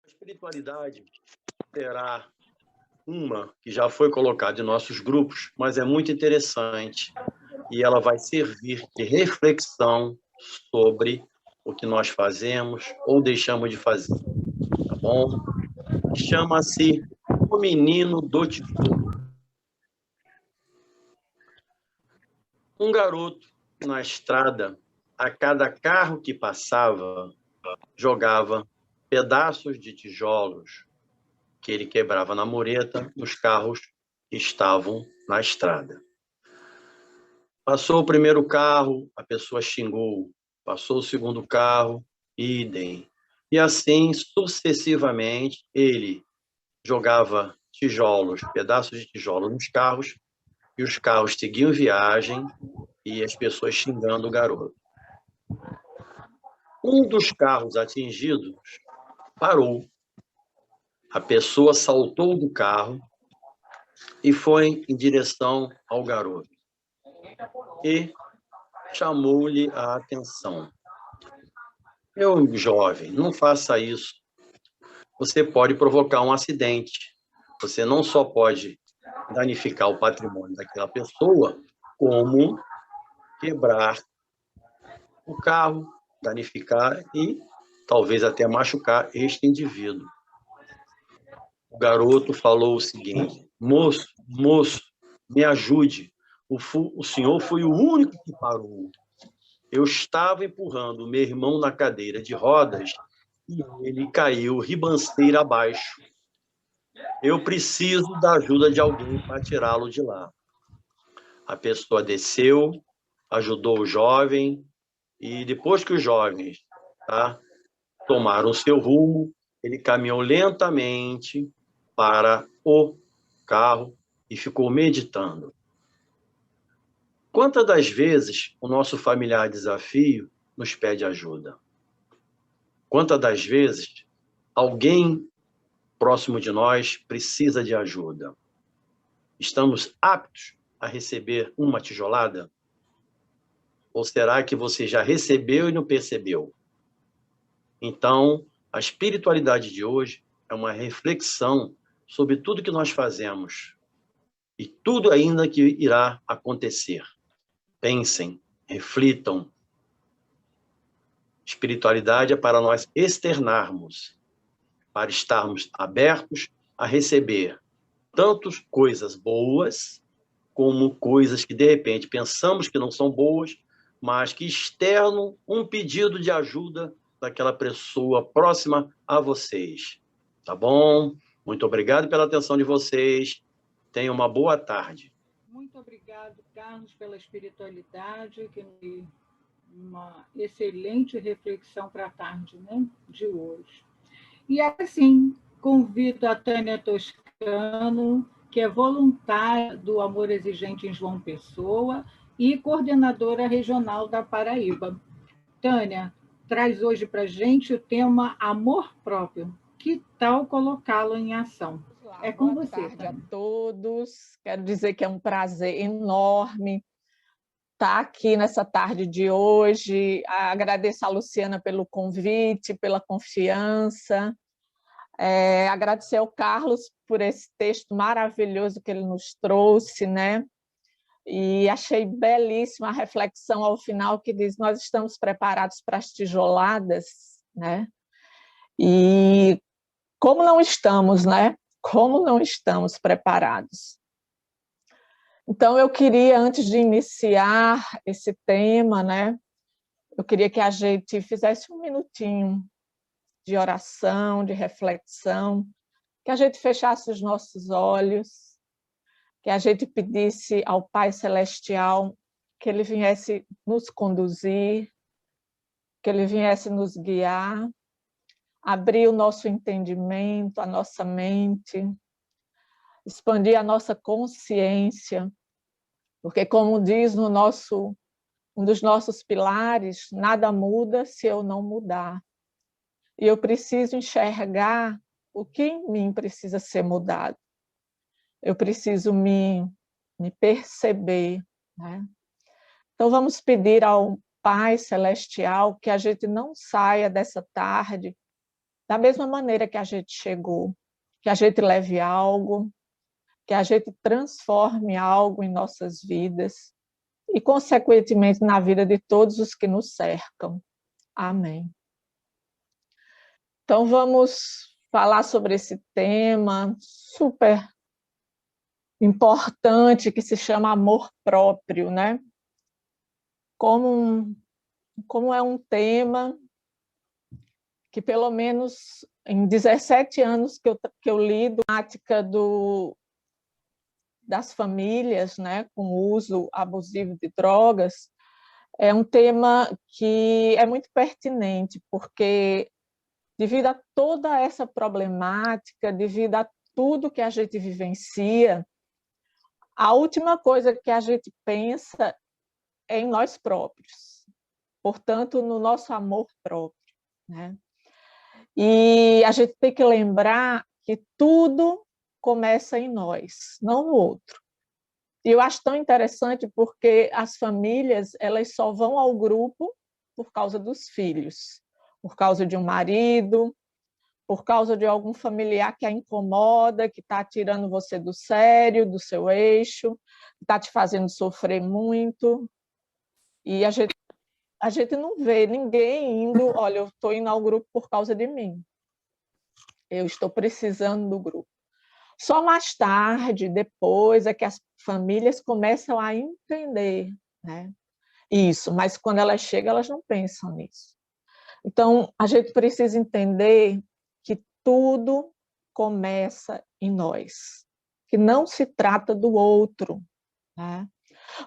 Espiritualidade terá uma que já foi colocada em nossos grupos, mas é muito interessante e ela vai servir de reflexão sobre o que nós fazemos ou deixamos de fazer, tá bom? Chama-se O Menino do Tijolo. Um garoto na estrada, a cada carro que passava, jogava pedaços de tijolos que ele quebrava na mureta nos carros que estavam na estrada. Passou o primeiro carro, a pessoa xingou. Passou o segundo carro, idem. E assim, sucessivamente, ele jogava tijolos, pedaços de tijolo nos carros, e os carros seguiam viagem e as pessoas xingando o garoto. Um dos carros atingidos parou. A pessoa saltou do carro e foi em direção ao garoto e chamou-lhe a atenção. Meu jovem, não faça isso. Você pode provocar um acidente. Você não só pode danificar o patrimônio daquela pessoa, como quebrar o carro, danificar e talvez até machucar este indivíduo. O garoto falou o seguinte: moço, me ajude. O senhor foi o único que parou. Eu estava empurrando o meu irmão na cadeira de rodas e ele caiu ribanceira abaixo. Eu preciso da ajuda de alguém para tirá-lo de lá. A pessoa desceu, ajudou o jovem e depois que os jovens tomaram o seu rumo, ele caminhou lentamente para o carro e ficou meditando. Quantas das vezes o nosso familiar desafio nos pede ajuda? Quantas das vezes alguém próximo de nós precisa de ajuda? Estamos aptos a receber uma tijolada? Ou será que você já recebeu e não percebeu? Então, a espiritualidade de hoje é uma reflexão sobre tudo que nós fazemos e tudo ainda que irá acontecer. Pensem, reflitam. Espiritualidade é para nós externarmos, para estarmos abertos a receber tanto coisas boas, como coisas que, de repente, pensamos que não são boas, mas que externam um pedido de ajuda daquela pessoa próxima a vocês. Tá bom? Muito obrigado pela atenção de vocês. Tenham uma boa tarde. Muito obrigado, Carlos, pela espiritualidade, que uma excelente reflexão para a tarde, né, de hoje. E assim, convido a Tânia Toscano, que é voluntária do Amor Exigente em João Pessoa e coordenadora regional da Paraíba. Tânia, traz hoje para a gente o tema amor próprio. Que tal colocá-lo em ação? É com você, Tânia. Boa tarde a todos. Quero dizer que é um prazer enorme estar aqui nessa tarde de hoje. Agradeço a Luciana pelo convite, pela confiança. Agradecer ao Carlos por esse texto maravilhoso que ele nos trouxe, né? E achei belíssima a reflexão ao final que diz: nós estamos preparados para as tijoladas, né? E como não estamos, né? Como não estamos preparados? Então, eu queria, antes de iniciar esse tema, né? Eu queria que a gente fizesse um minutinho de oração, de reflexão, que a gente fechasse os nossos olhos, que a gente pedisse ao Pai Celestial que Ele viesse nos conduzir, que Ele viesse nos guiar, abrir o nosso entendimento, a nossa mente, expandir a nossa consciência, porque, como diz um dos nossos pilares, nada muda se eu não mudar. E eu preciso enxergar o que em mim precisa ser mudado. Eu preciso me perceber, né? Então, vamos pedir ao Pai Celestial que a gente não saia dessa tarde da mesma maneira que a gente chegou, que a gente leve algo, que a gente transforme algo em nossas vidas e, consequentemente, na vida de todos os que nos cercam. Amém. Então, vamos falar sobre esse tema super importante que se chama amor próprio, né? Como é um tema que, pelo menos em 17 anos que eu lido com a temática das famílias, né, com o uso abusivo de drogas, é um tema que é muito pertinente, porque devido a toda essa problemática, devido a tudo que a gente vivencia, a última coisa que a gente pensa é em nós próprios, portanto, no nosso amor próprio, né? E a gente tem que lembrar que tudo começa em nós, não no outro. E eu acho tão interessante porque as famílias, elas só vão ao grupo por causa dos filhos, por causa de um marido, por causa de algum familiar que a incomoda, que está tirando você do sério, do seu eixo, está te fazendo sofrer muito. E a gente não vê ninguém indo, olha, eu estou indo ao grupo por causa de mim. Eu estou precisando do grupo. Só mais tarde, depois, é que as famílias começam a entender, né, isso, mas quando elas chegam, elas não pensam nisso. Então, a gente precisa entender que tudo começa em nós, que não se trata do outro, né?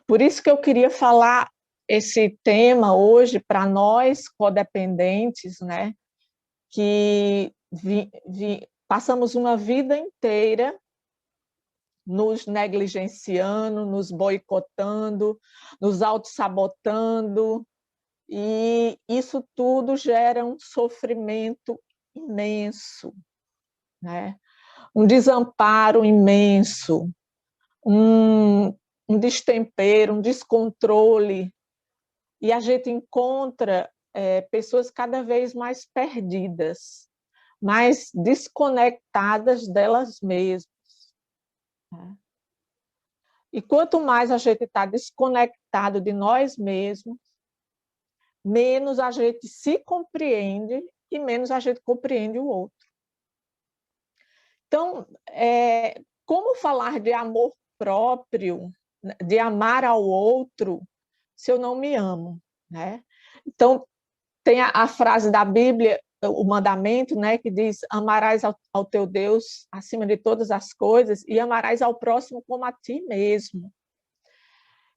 Por isso que eu queria falar esse tema hoje para nós codependentes, né, que passamos uma vida inteira nos negligenciando, nos boicotando, nos autossabotando, e isso tudo gera um sofrimento imenso, né? Um desamparo imenso, um destempero, um descontrole, e a gente encontra pessoas cada vez mais perdidas, mais desconectadas delas mesmas, né? E quanto mais a gente está desconectado de nós mesmos, menos a gente se compreende e menos a gente compreende o outro. Então, como falar de amor próprio, de amar ao outro, se eu não me amo, né? Então, tem a frase da Bíblia, o mandamento, né, que diz: amarás ao teu Deus acima de todas as coisas e amarás ao próximo como a ti mesmo.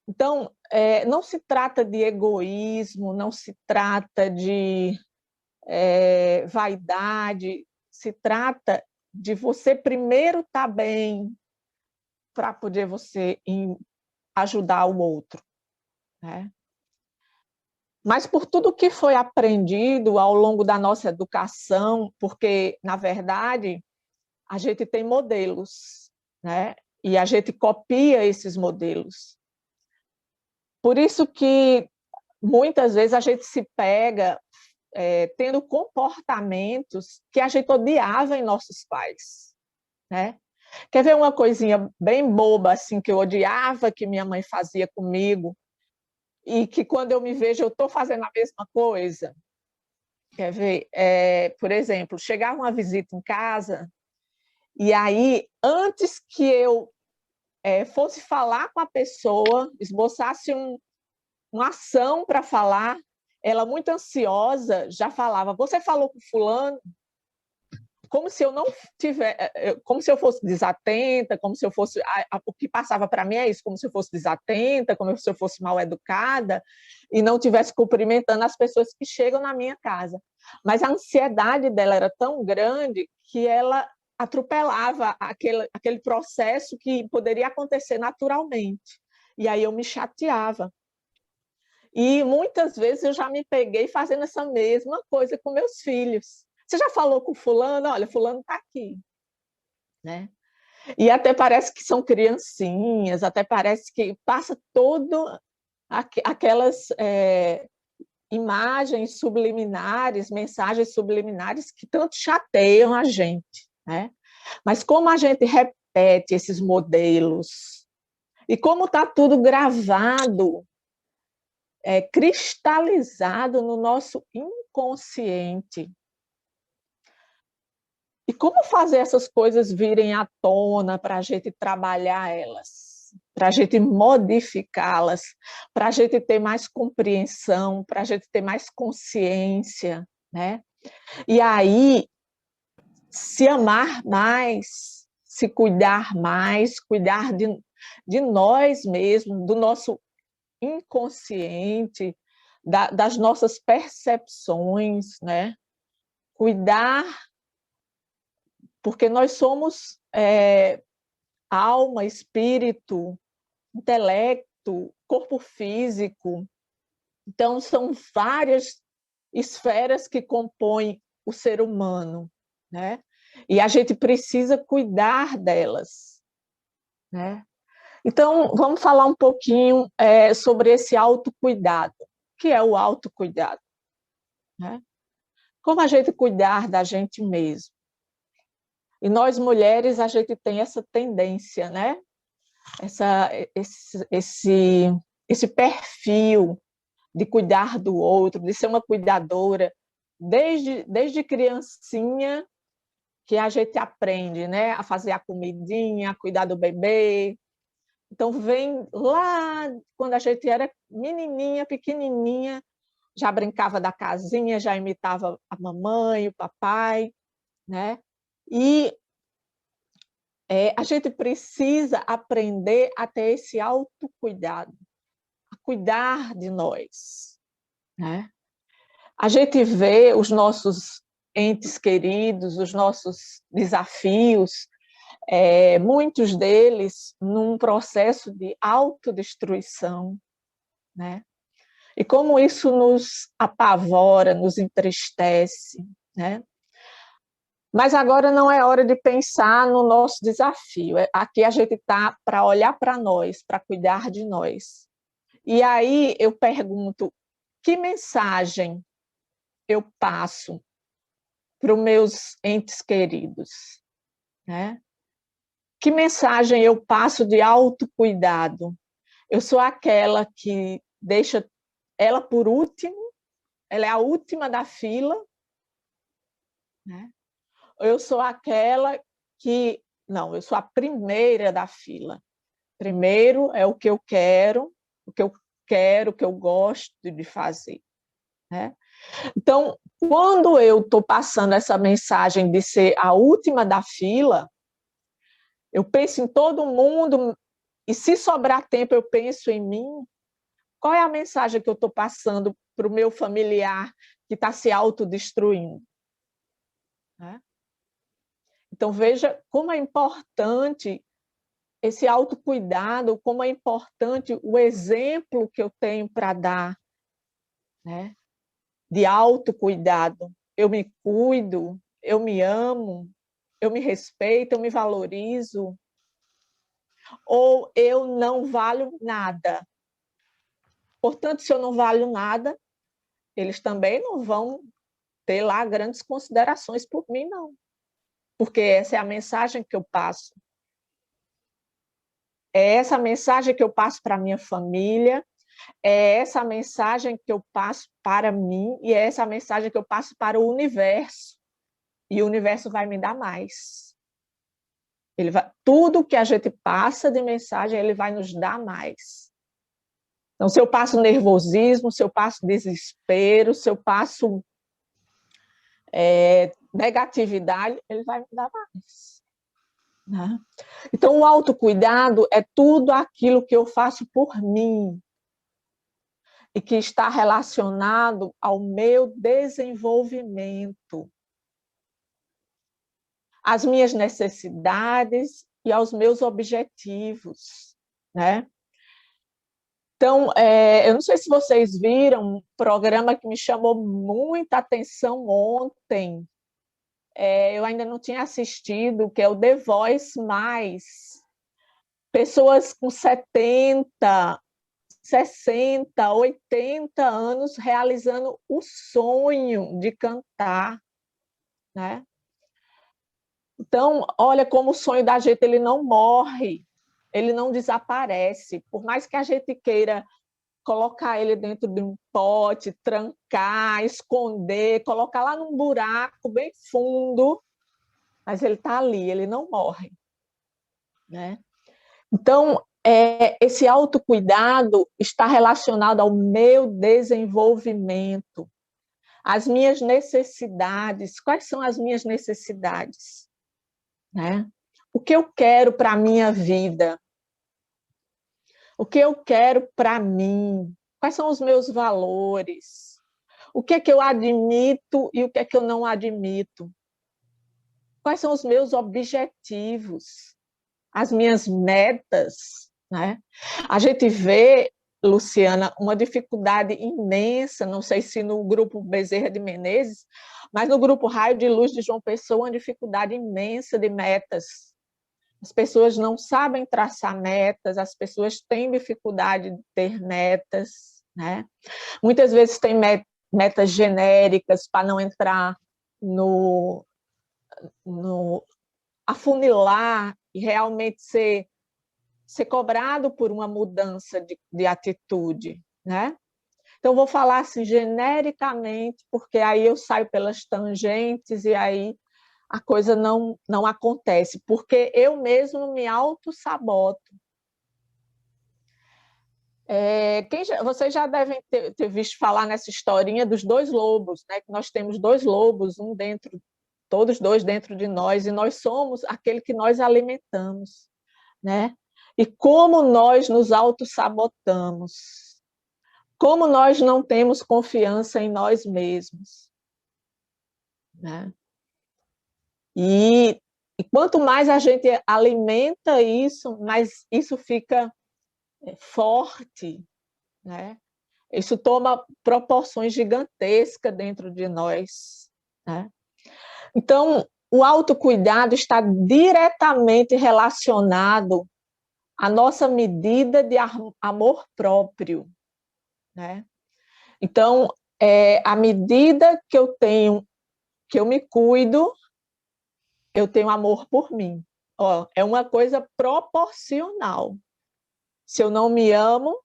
Então, não se trata de egoísmo, não se trata de vaidade, se trata de você primeiro estar bem para poder você ajudar o outro, né? Mas por tudo que foi aprendido ao longo da nossa educação, porque, na verdade, a gente tem modelos, né? E a gente copia esses modelos. Por isso que, muitas vezes, a gente se pega tendo comportamentos que a gente odiava em nossos pais, né? Quer ver uma coisinha bem boba, assim, que eu odiava que minha mãe fazia comigo, e que quando eu me vejo eu estou fazendo a mesma coisa? Quer ver? Por exemplo, chegava uma visita em casa, e aí, antes que eu fosse falar com a pessoa, esboçasse uma ação para falar, ela muito ansiosa já falava: você falou com fulano? Como se eu não como se eu fosse desatenta, como se eu fosse, o que passava para mim é isso, como se eu fosse desatenta, como se eu fosse mal educada e não tivesse cumprimentando as pessoas que chegam na minha casa. Mas a ansiedade dela era tão grande que ela atropelava aquele processo que poderia acontecer naturalmente. E aí eu me chateava. E muitas vezes eu já me peguei fazendo essa mesma coisa com meus filhos. Você já falou com fulano? Olha, fulano está aqui, né? E até parece que são criancinhas, até parece que passa todo aquelas imagens subliminares, mensagens subliminares que tanto chateiam a gente, né? Mas como a gente repete esses modelos, e como está tudo gravado, cristalizado no nosso inconsciente. E como fazer essas coisas virem à tona para a gente trabalhar elas, para a gente modificá-las, para a gente ter mais compreensão, para a gente ter mais consciência, né? E aí, se amar mais, se cuidar mais, cuidar de nós mesmos, do nosso inconsciente, das nossas percepções, né? Cuidar, porque nós somos alma, espírito, intelecto, corpo físico. Então, são várias esferas que compõem o ser humano, né? E a gente precisa cuidar delas, né? Então, vamos falar um pouquinho sobre esse autocuidado. O que é o autocuidado? Né? Como a gente cuidar da gente mesmo? E nós, mulheres, a gente tem essa tendência, né? Esse perfil de cuidar do outro, de ser uma cuidadora, desde criancinha, que a gente aprende, né? A fazer a comidinha, a cuidar do bebê. Então, vem lá, quando a gente era menininha, pequenininha, já brincava da casinha, já imitava a mamãe, o papai, né? E a gente precisa aprender a ter esse autocuidado, a cuidar de nós, né? A gente vê os nossos entes queridos, os nossos desafios, muitos deles num processo de autodestruição, né? E como isso nos apavora, nos entristece, né? Mas agora não é hora de pensar no nosso desafio. Aqui a gente está para olhar para nós, para cuidar de nós. E aí eu pergunto, que mensagem eu passo para os meus entes queridos, né? Que mensagem eu passo de autocuidado? Eu sou aquela que deixa ela por último, ela é a última da fila, né? Eu sou aquela que, não, eu sou a primeira da fila. Primeiro é o que eu quero, o que eu gosto de fazer, né? Então, quando eu estou passando essa mensagem de ser a última da fila, eu penso em todo mundo, e se sobrar tempo eu penso em mim. Qual é a mensagem que eu estou passando para o meu familiar que está se autodestruindo? Né? Então, veja como é importante esse autocuidado, como é importante o exemplo que eu tenho para dar, né? De autocuidado. Eu me cuido, eu me amo, eu me respeito, eu me valorizo. Ou eu não valho nada. Portanto, se eu não valho nada, eles também não vão ter lá grandes considerações por mim, não. Porque essa é a mensagem que eu passo. É essa mensagem que eu passo para a minha família, é essa mensagem que eu passo para mim e é essa mensagem que eu passo para o universo. E o universo vai me dar mais. Tudo que a gente passa de mensagem, ele vai nos dar mais. Então, se eu passo nervosismo, se eu passo desespero, se eu passo negatividade, ele vai me dar mais. Né? Então, o autocuidado é tudo aquilo que eu faço por mim e que está relacionado ao meu desenvolvimento, às minhas necessidades e aos meus objetivos, né? Então, eu não sei se vocês viram um programa que me chamou muita atenção ontem, eu ainda não tinha assistido, que é o The Voice Mais. Pessoas com 70, 60, 80 anos realizando o sonho de cantar, né? Então, olha como o sonho da gente ele não morre, ele não desaparece. Por mais que a gente queira colocar ele dentro de um pote, trancar, esconder, colocar lá num buraco bem fundo, mas ele está ali, ele não morre, né? Então, esse autocuidado está relacionado ao meu desenvolvimento, às minhas necessidades. Quais são as minhas necessidades? Né? O que eu quero para a minha vida? O que eu quero para mim? Quais são os meus valores? O que é que eu admito e o que é que eu não admito? Quais são os meus objetivos? As minhas metas? Né? A gente vê, Luciana, uma dificuldade imensa, não sei se no grupo Bezerra de Menezes, mas no grupo Raio de Luz de João Pessoa, uma dificuldade imensa de metas. As pessoas não sabem traçar metas, as pessoas têm dificuldade de ter metas, né? Muitas vezes tem metas genéricas para não entrar no afunilar e realmente ser cobrado por uma mudança de atitude, né? Então, vou falar assim genericamente, porque aí eu saio pelas tangentes e aí a coisa não acontece, porque eu mesmo me auto-saboto. Vocês já devem ter visto falar nessa historinha dos dois lobos, né? Que nós temos dois lobos, todos dois dentro de nós, e nós somos aquele que nós alimentamos, né? E como nós nos auto-sabotamos, como nós não temos confiança em nós mesmos, né? E quanto mais a gente alimenta isso, mais isso fica forte, né? Isso toma proporções gigantescas dentro de nós, né? Então, o autocuidado está diretamente relacionado à nossa medida de amor próprio, né? Então, à medida que eu me cuido, eu tenho amor por mim. Ó, é uma coisa proporcional. Se eu não me amo,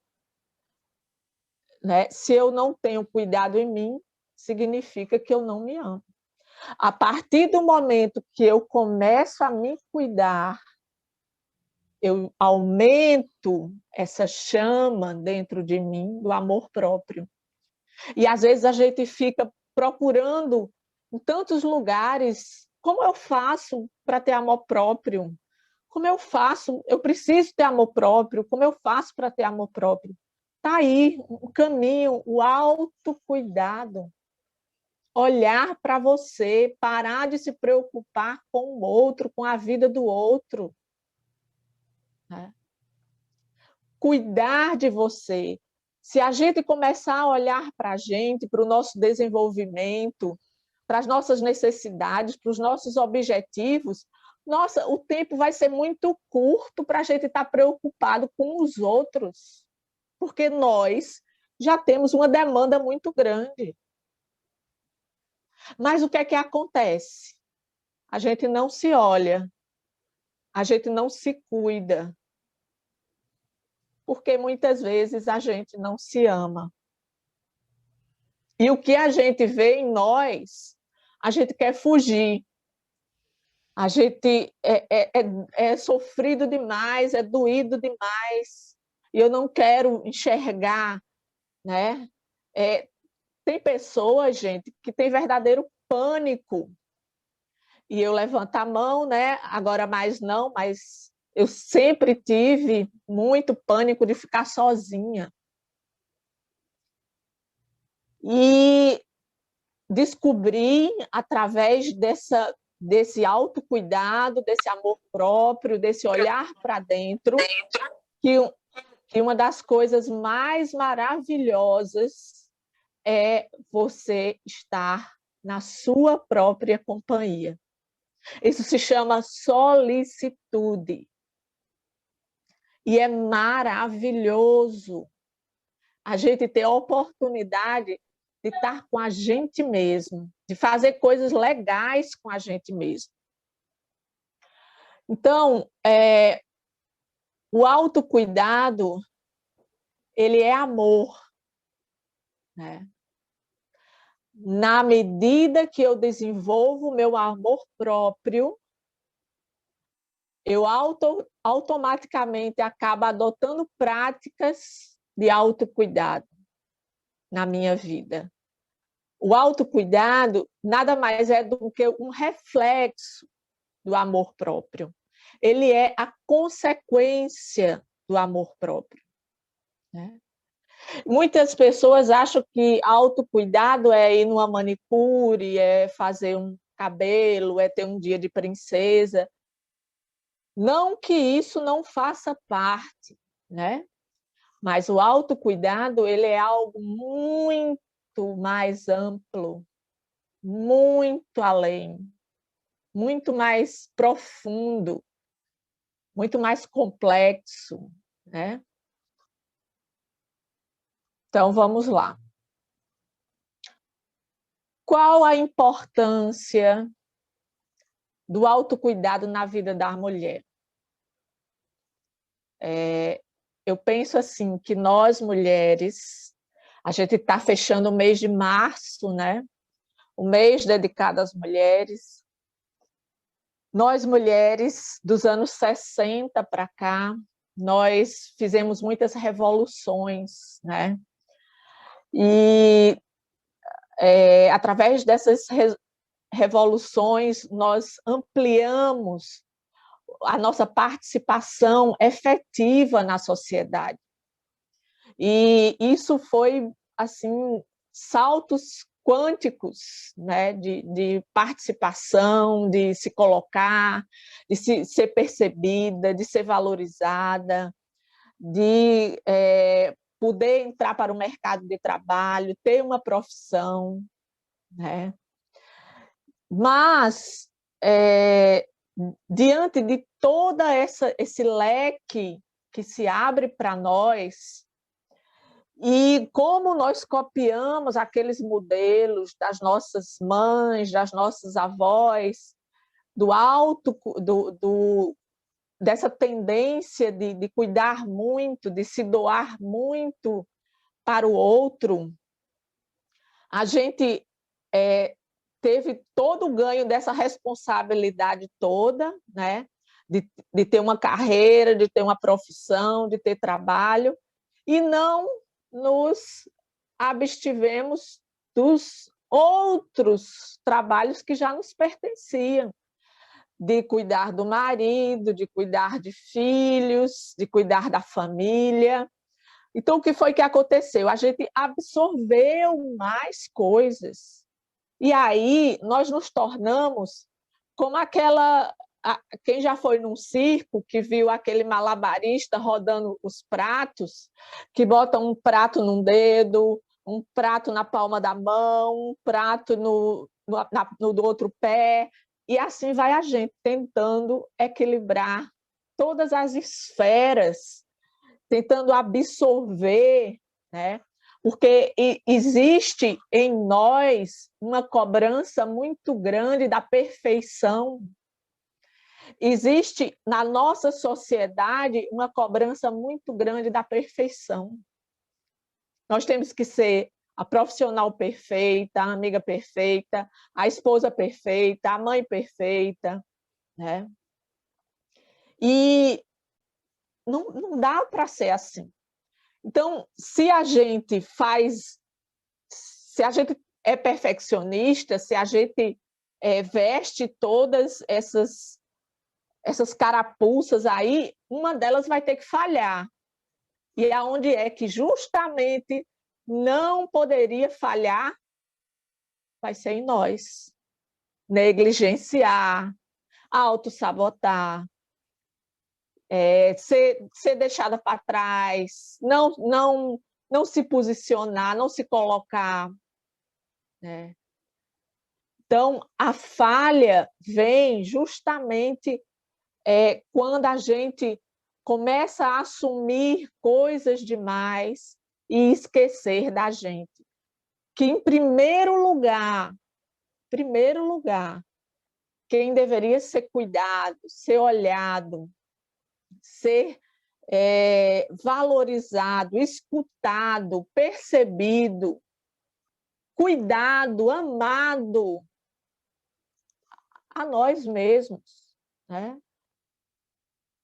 né? Se eu não tenho cuidado em mim, significa que eu não me amo. A partir do momento que eu começo a me cuidar, eu aumento essa chama dentro de mim do amor próprio. E às vezes a gente fica procurando em tantos lugares, como eu faço para ter amor próprio? Como eu faço? Eu preciso ter amor próprio. Como eu faço para ter amor próprio? Está aí o caminho, o autocuidado. Olhar para você, parar de se preocupar com o outro, com a vida do outro. Né? Cuidar de você. Se a gente começar a olhar para a gente, para o nosso desenvolvimento, para as nossas necessidades, para os nossos objetivos, nossa, o tempo vai ser muito curto para a gente estar preocupado com os outros, porque nós já temos uma demanda muito grande. Mas o que é que acontece? A gente não se olha, a gente não se cuida, porque muitas vezes a gente não se ama. E o que a gente vê em nós, a gente quer fugir. A gente é sofrido demais, é doído demais, e eu não quero enxergar, né? Tem pessoas, gente, que tem verdadeiro pânico. E eu levanto a mão, né? Agora mais não, mas eu sempre tive muito pânico de ficar sozinha. E descobri, através desse autocuidado, desse amor próprio, desse olhar para dentro, que uma das coisas mais maravilhosas é você estar na sua própria companhia. Isso se chama solicitude. E é maravilhoso. a gente ter a oportunidade de estar com a gente mesmo, de fazer coisas legais com a gente mesmo. Então, o autocuidado, ele é amor, né? Na medida que eu desenvolvo o meu amor próprio, eu automaticamente acabo adotando práticas de autocuidado na minha vida. O autocuidado nada mais é do que um reflexo do amor próprio. Ele é a consequência do amor próprio, né? Muitas pessoas acham que autocuidado é ir numa manicure, é fazer um cabelo, é ter um dia de princesa. Não que isso não faça parte, né? Mas o autocuidado, ele é algo muito mais amplo, muito além, muito mais profundo, muito mais complexo, né? Então, vamos lá. Qual a importância do autocuidado na vida da mulher? Eu penso assim, que nós mulheres, a gente está fechando o mês de março, né? O mês dedicado às mulheres. Nós mulheres dos anos 60 para cá, nós fizemos muitas revoluções, né? E através dessas revoluções, nós ampliamos a nossa participação efetiva na sociedade. E isso foi, assim, saltos quânticos, né, de participação, de se colocar, de ser percebida, de ser valorizada, de poder entrar para o mercado de trabalho, ter uma profissão, né? Mas, diante de todo esse leque que se abre para nós, e como nós copiamos aqueles modelos das nossas mães, das nossas avós, dessa tendência de cuidar muito, de se doar muito para o outro, a gente teve todo o ganho dessa responsabilidade toda, né? De ter uma carreira, de ter uma profissão, de ter trabalho, e não nos abstivemos dos outros trabalhos que já nos pertenciam, de cuidar do marido, de cuidar de filhos, de cuidar da família. Então, o que foi que aconteceu? A gente absorveu mais coisas. E aí, nós nos tornamos como quem já foi num circo, que viu aquele malabarista rodando os pratos, que bota um prato num dedo, um prato na palma da mão, um prato no outro pé, e assim vai a gente, tentando equilibrar todas as esferas, tentando absorver, né? Porque existe em nós uma cobrança muito grande da perfeição. Existe na nossa sociedade uma cobrança muito grande da perfeição. Nós temos que ser a profissional perfeita, a amiga perfeita, a esposa perfeita, a mãe perfeita, né? E não dá para ser assim. Então, se a gente é perfeccionista, se a gente veste todas essas carapuças aí, uma delas vai ter que falhar. E aonde é que justamente não poderia falhar, vai ser em nós. Negligenciar, autossabotar, ser deixada para trás, não se posicionar, não se colocar, né? Então, a falha vem justamente quando a gente começa a assumir coisas demais e esquecer da gente. Que, em primeiro lugar, quem deveria ser cuidado, ser olhado, ser valorizado, escutado, percebido, cuidado, amado, a nós mesmos, né?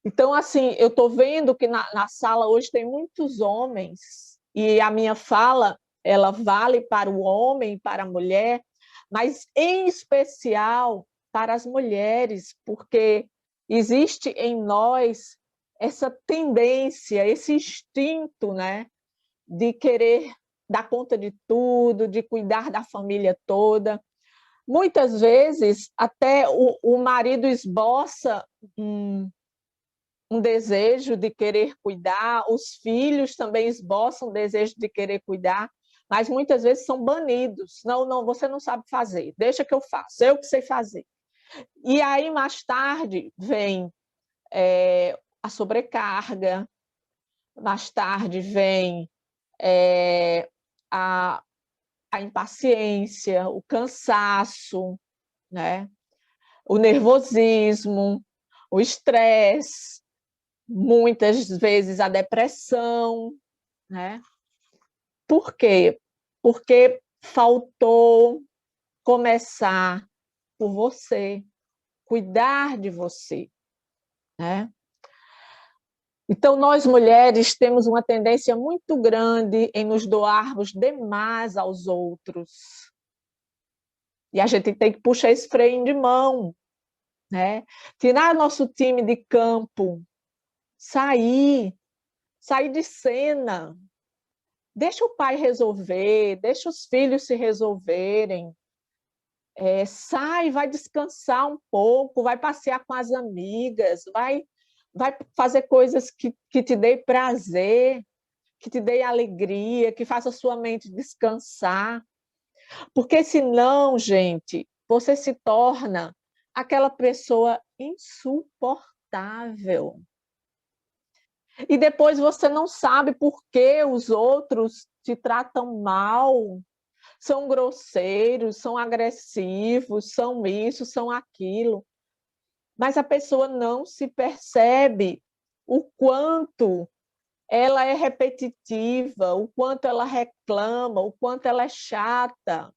Então, assim, eu estou vendo que na sala hoje tem muitos homens, e a minha fala, ela vale para o homem e para a mulher, mas em especial para as mulheres, porque existe em nós essa tendência, esse instinto, né, de querer dar conta de tudo, de cuidar da família toda. Muitas vezes, até o marido esboça um desejo de querer cuidar, os filhos também esboçam um desejo de querer cuidar, mas muitas vezes são banidos. Não, não, você não sabe fazer, deixa que eu faço, eu que sei fazer. E aí, mais tarde, vem a sobrecarga, mais tarde vem a impaciência, o cansaço, né? O nervosismo, o estresse, muitas vezes a depressão, né? Por quê? Porque faltou começar por você, cuidar de você, né? Então, nós mulheres temos uma tendência muito grande em nos doarmos demais aos outros. E a gente tem que puxar esse freio de mão, né? Tirar nosso time de campo, sair de cena. Deixa o pai resolver, deixa os filhos se resolverem. Sai, vai descansar um pouco, vai passear com as amigas, vai fazer coisas que te dê prazer, que te dê alegria, que faça sua mente descansar. Porque senão, gente, você se torna aquela pessoa insuportável. E depois você não sabe por que os outros te tratam mal, são grosseiros, são agressivos, são isso, são aquilo. Mas a pessoa não se percebe o quanto ela é repetitiva, o quanto ela reclama, o quanto ela é chata,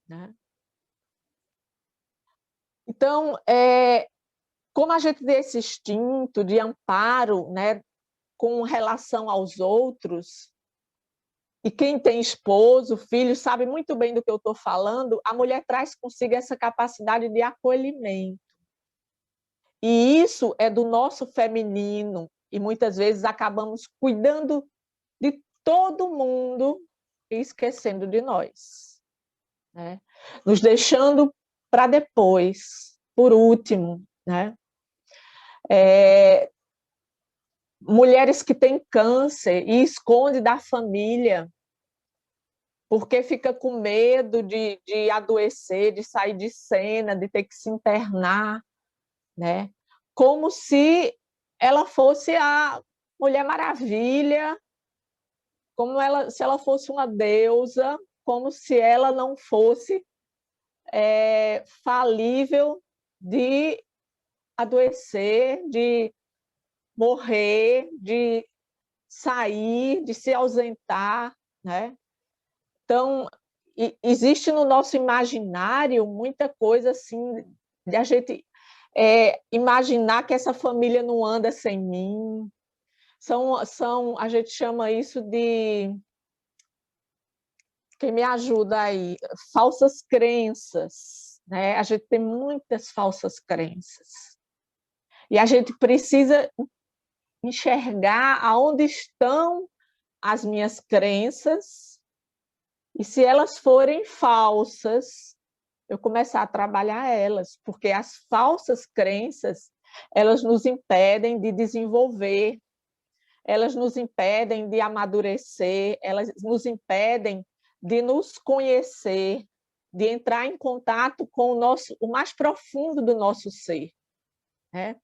né? Então, como a gente tem esse instinto de amparo, né, com relação aos outros, e quem tem esposo, filho, sabe muito bem do que eu estou falando, a mulher traz consigo essa capacidade de acolhimento. E isso é do nosso feminino, e muitas vezes acabamos cuidando de todo mundo e esquecendo de nós, né? Nos deixando para depois, por último, né? Mulheres que têm câncer e esconde da família, porque fica com medo de adoecer, de sair de cena, de ter que se internar, né? Como se ela fosse a Mulher Maravilha, se ela fosse uma deusa, como se ela não fosse falível de adoecer, de morrer, de sair, de se ausentar, né? Então, existe no nosso imaginário muita coisa assim, de a gente imaginar que essa família não anda sem mim. A gente chama isso de... Quem me ajuda aí? Falsas crenças, né? A gente tem muitas falsas crenças. E a gente precisa enxergar aonde estão as minhas crenças, e se elas forem falsas, eu começar a trabalhar elas, porque as falsas crenças, elas nos impedem de desenvolver, elas nos impedem de amadurecer, elas nos impedem de nos conhecer, de entrar em contato com o mais profundo do nosso ser. né?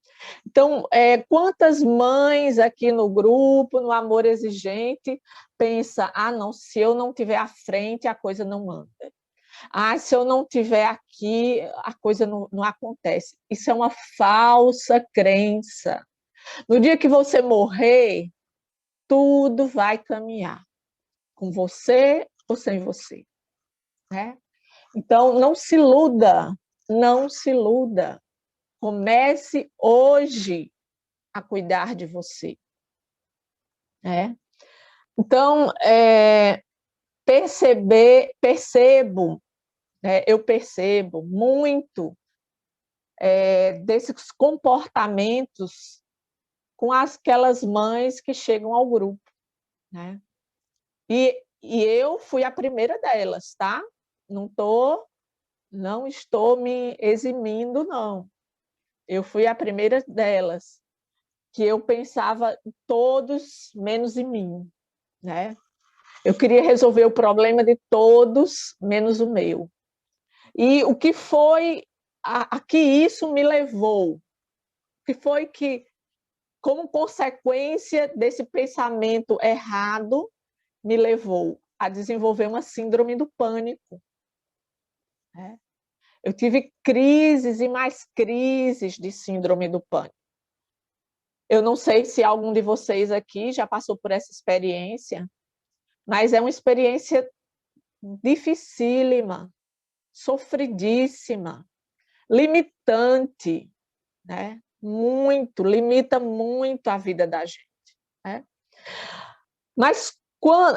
Então, quantas mães aqui no grupo, no Amor Exigente, pensa, ah, não, se eu não estiver à frente, a coisa não anda. Ah, se eu não estiver aqui, a coisa não acontece. Isso é uma falsa crença. No dia que você morrer, tudo vai caminhar, com você ou sem você, né? Então, não se iluda, não se iluda. Comece hoje a cuidar de você, né? Então, eu percebo muito desses comportamentos com aquelas mães que chegam ao grupo, né? E eu fui a primeira delas, tá? Não estou me eximindo, não. Eu fui a primeira delas, que eu pensava em todos menos em mim, né? Eu queria resolver o problema de todos menos o meu. E o que foi a que isso me levou? O que foi que, como consequência desse pensamento errado, me levou a desenvolver uma síndrome do pânico, né? Eu tive crises e mais crises de síndrome do pânico. Eu não sei se algum de vocês aqui já passou por essa experiência, mas é uma experiência dificílima, sofridíssima, limitante, né? Limita muito a vida da gente, né? Mas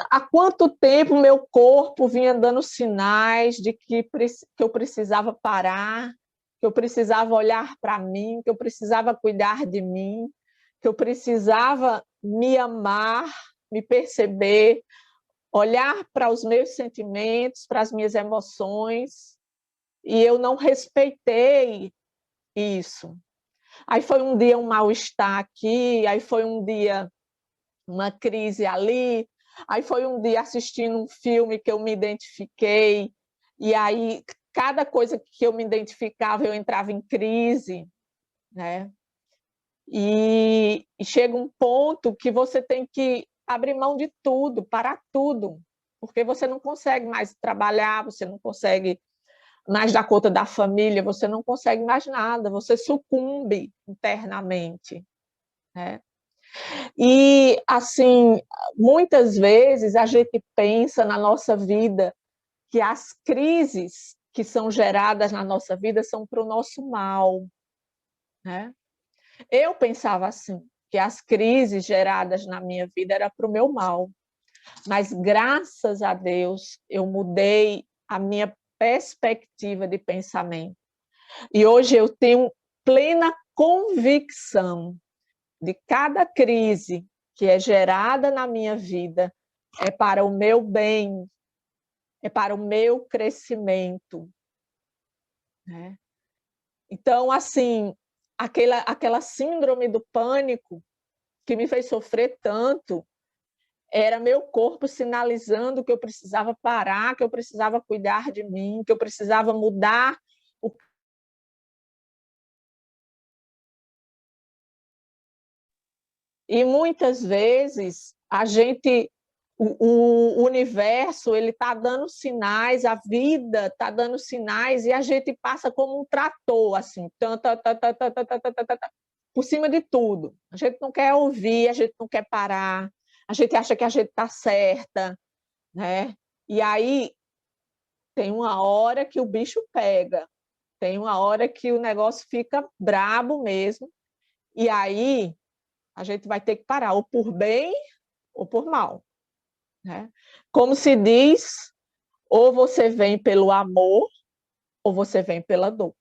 há quanto tempo meu corpo vinha dando sinais de que eu precisava parar, que eu precisava olhar para mim, que eu precisava cuidar de mim, que eu precisava me amar, me perceber, olhar para os meus sentimentos, para as minhas emoções, e eu não respeitei isso. Aí foi um dia um mal-estar aqui, aí foi um dia uma crise ali, aí foi um dia assistindo um filme que eu me identifiquei, e aí cada coisa que eu me identificava eu entrava em crise, né? E chega um ponto que você tem que abrir mão de tudo, parar tudo, porque você não consegue mais trabalhar, você não consegue mais dar conta da família, você não consegue mais nada, você sucumbe internamente, né? E, assim, muitas vezes a gente pensa na nossa vida que as crises que são geradas na nossa vida são para o nosso mal, né? Eu pensava assim, que as crises geradas na minha vida eram para o meu mal, mas graças a Deus eu mudei a minha perspectiva de pensamento. E hoje eu tenho plena convicção de cada crise que é gerada na minha vida é para o meu bem, é para o meu crescimento, né? Então, assim, aquela síndrome do pânico que me fez sofrer tanto era meu corpo sinalizando que eu precisava parar, que eu precisava cuidar de mim, que eu precisava mudar o... E muitas vezes o universo ele está dando sinais, a vida está dando sinais e a gente passa como um trator, assim, por cima de tudo. A gente não quer ouvir, a gente não quer parar, a gente acha que a gente está certa, né? E aí tem uma hora que o bicho pega, tem uma hora que o negócio fica brabo mesmo, e aí a gente vai ter que parar, ou por bem ou por mal, né? Como se diz, ou você vem pelo amor, ou você vem pela dor.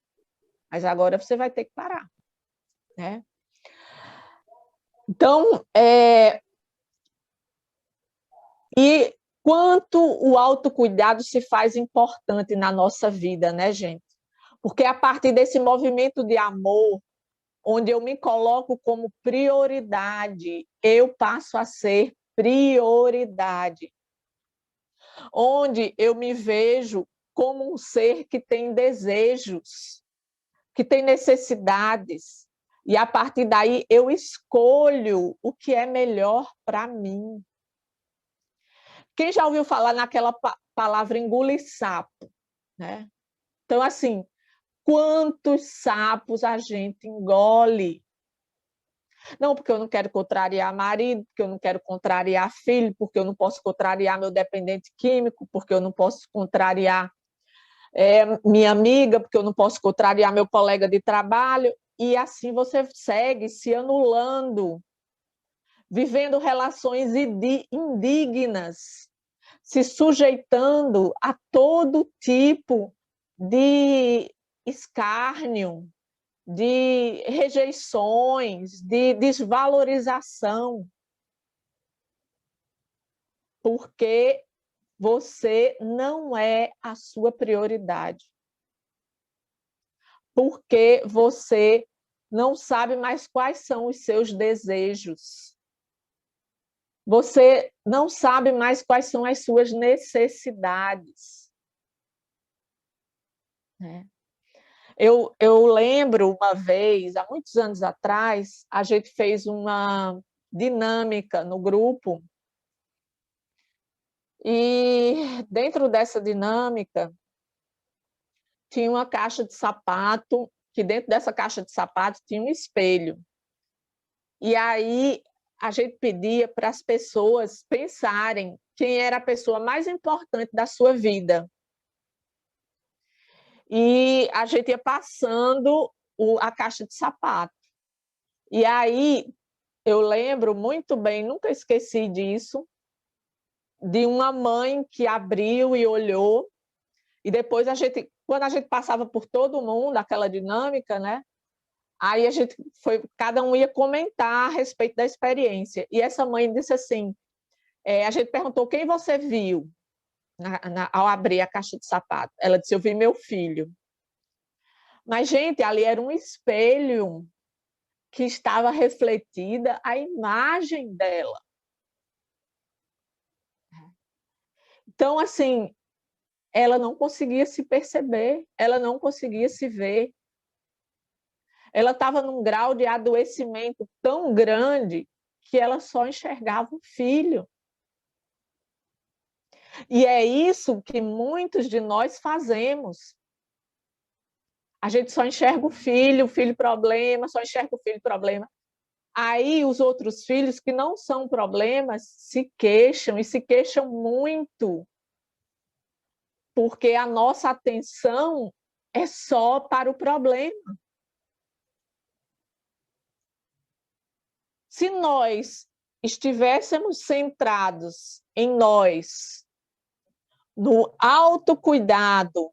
Mas agora você vai ter que parar, né? Então, e quanto o autocuidado se faz importante na nossa vida, né, gente? Porque a partir desse movimento de amor, onde eu me coloco como prioridade, eu passo a ser prioridade. Onde eu me vejo como um ser que tem desejos, que tem necessidades. E a partir daí eu escolho o que é melhor para mim. Quem já ouviu falar naquela palavra engolir sapo, né? Então, assim, quantos sapos a gente engole? Não, porque eu não quero contrariar marido, porque eu não quero contrariar filho, porque eu não posso contrariar meu dependente químico, porque eu não posso contrariar minha amiga, porque eu não posso contrariar meu colega de trabalho. E assim você segue se anulando, vivendo relações indignas, se sujeitando a todo tipo de escárnio, de rejeições, de desvalorização, porque você não é a sua prioridade. Porque você não sabe mais quais são os seus desejos. Você não sabe mais quais são as suas necessidades. Eu lembro uma vez, há muitos anos atrás, a gente fez uma dinâmica no grupo e dentro dessa dinâmica tinha uma caixa de sapato, que dentro dessa caixa de sapato tinha um espelho. E aí a gente pedia para as pessoas pensarem quem era a pessoa mais importante da sua vida. E a gente ia passando a caixa de sapato. E aí eu lembro muito bem, nunca esqueci disso, de uma mãe que abriu e olhou, e depois quando a gente passava por todo mundo, aquela dinâmica, né? Aí cada um ia comentar a respeito da experiência. E essa mãe disse assim, a gente perguntou quem você viu ao abrir a caixa de sapato. Ela disse, eu vi meu filho. Mas, gente, ali era um espelho que estava refletida a imagem dela. Então, assim, ela não conseguia se perceber, ela não conseguia se ver. Ela estava num grau de adoecimento tão grande que ela só enxergava o filho. E é isso que muitos de nós fazemos. A gente só enxerga o filho problema, só enxerga o filho problema. Aí os outros filhos que não são problemas se queixam, e se queixam muito, porque a nossa atenção é só para o problema. Se nós estivéssemos centrados em nós, no autocuidado,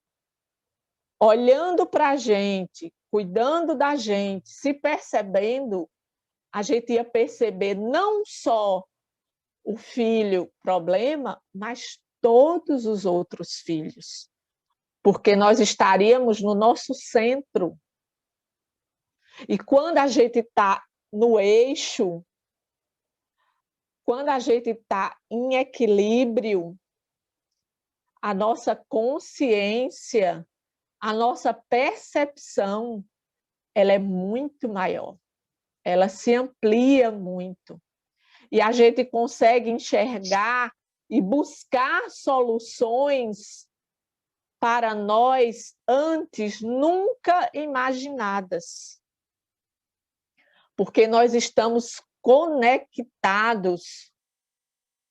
olhando para a gente, cuidando da gente, se percebendo, a gente ia perceber não só o filho problema, mas todos os outros filhos, porque nós estaríamos no nosso centro. E quando a gente está no eixo, quando a gente está em equilíbrio, a nossa consciência, a nossa percepção, ela é muito maior, ela se amplia muito. E a gente consegue enxergar e buscar soluções para nós antes nunca imaginadas. Porque nós estamos conectados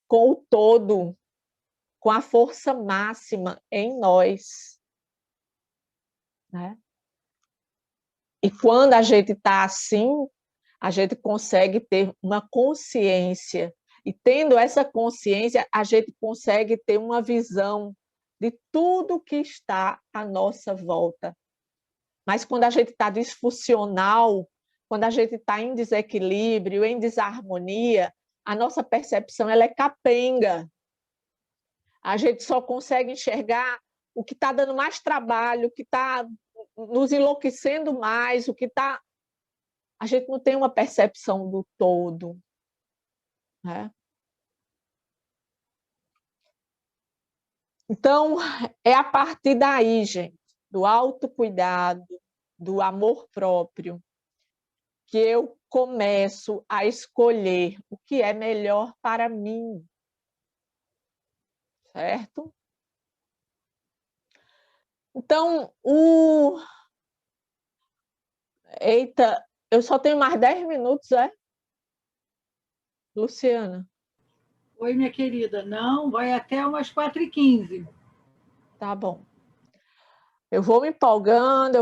com o todo, com a força máxima em nós. Né? E quando a gente está assim, a gente consegue ter uma consciência. E tendo essa consciência, a gente consegue ter uma visão de tudo que está à nossa volta. Mas quando a gente está disfuncional, quando a gente está em desequilíbrio, em desarmonia, a nossa percepção ela é capenga. A gente só consegue enxergar o que está dando mais trabalho, o que está nos enlouquecendo mais, o que está... A gente não tem uma percepção do todo. Né? Então, é a partir daí, gente, do autocuidado, do amor próprio, que eu começo a escolher o que é melhor para mim. Certo? Então, Eita, eu só tenho mais 10 minutos, é? Luciana? Oi, minha querida. Não, vai até umas 4h15. Tá bom. Eu vou me empolgando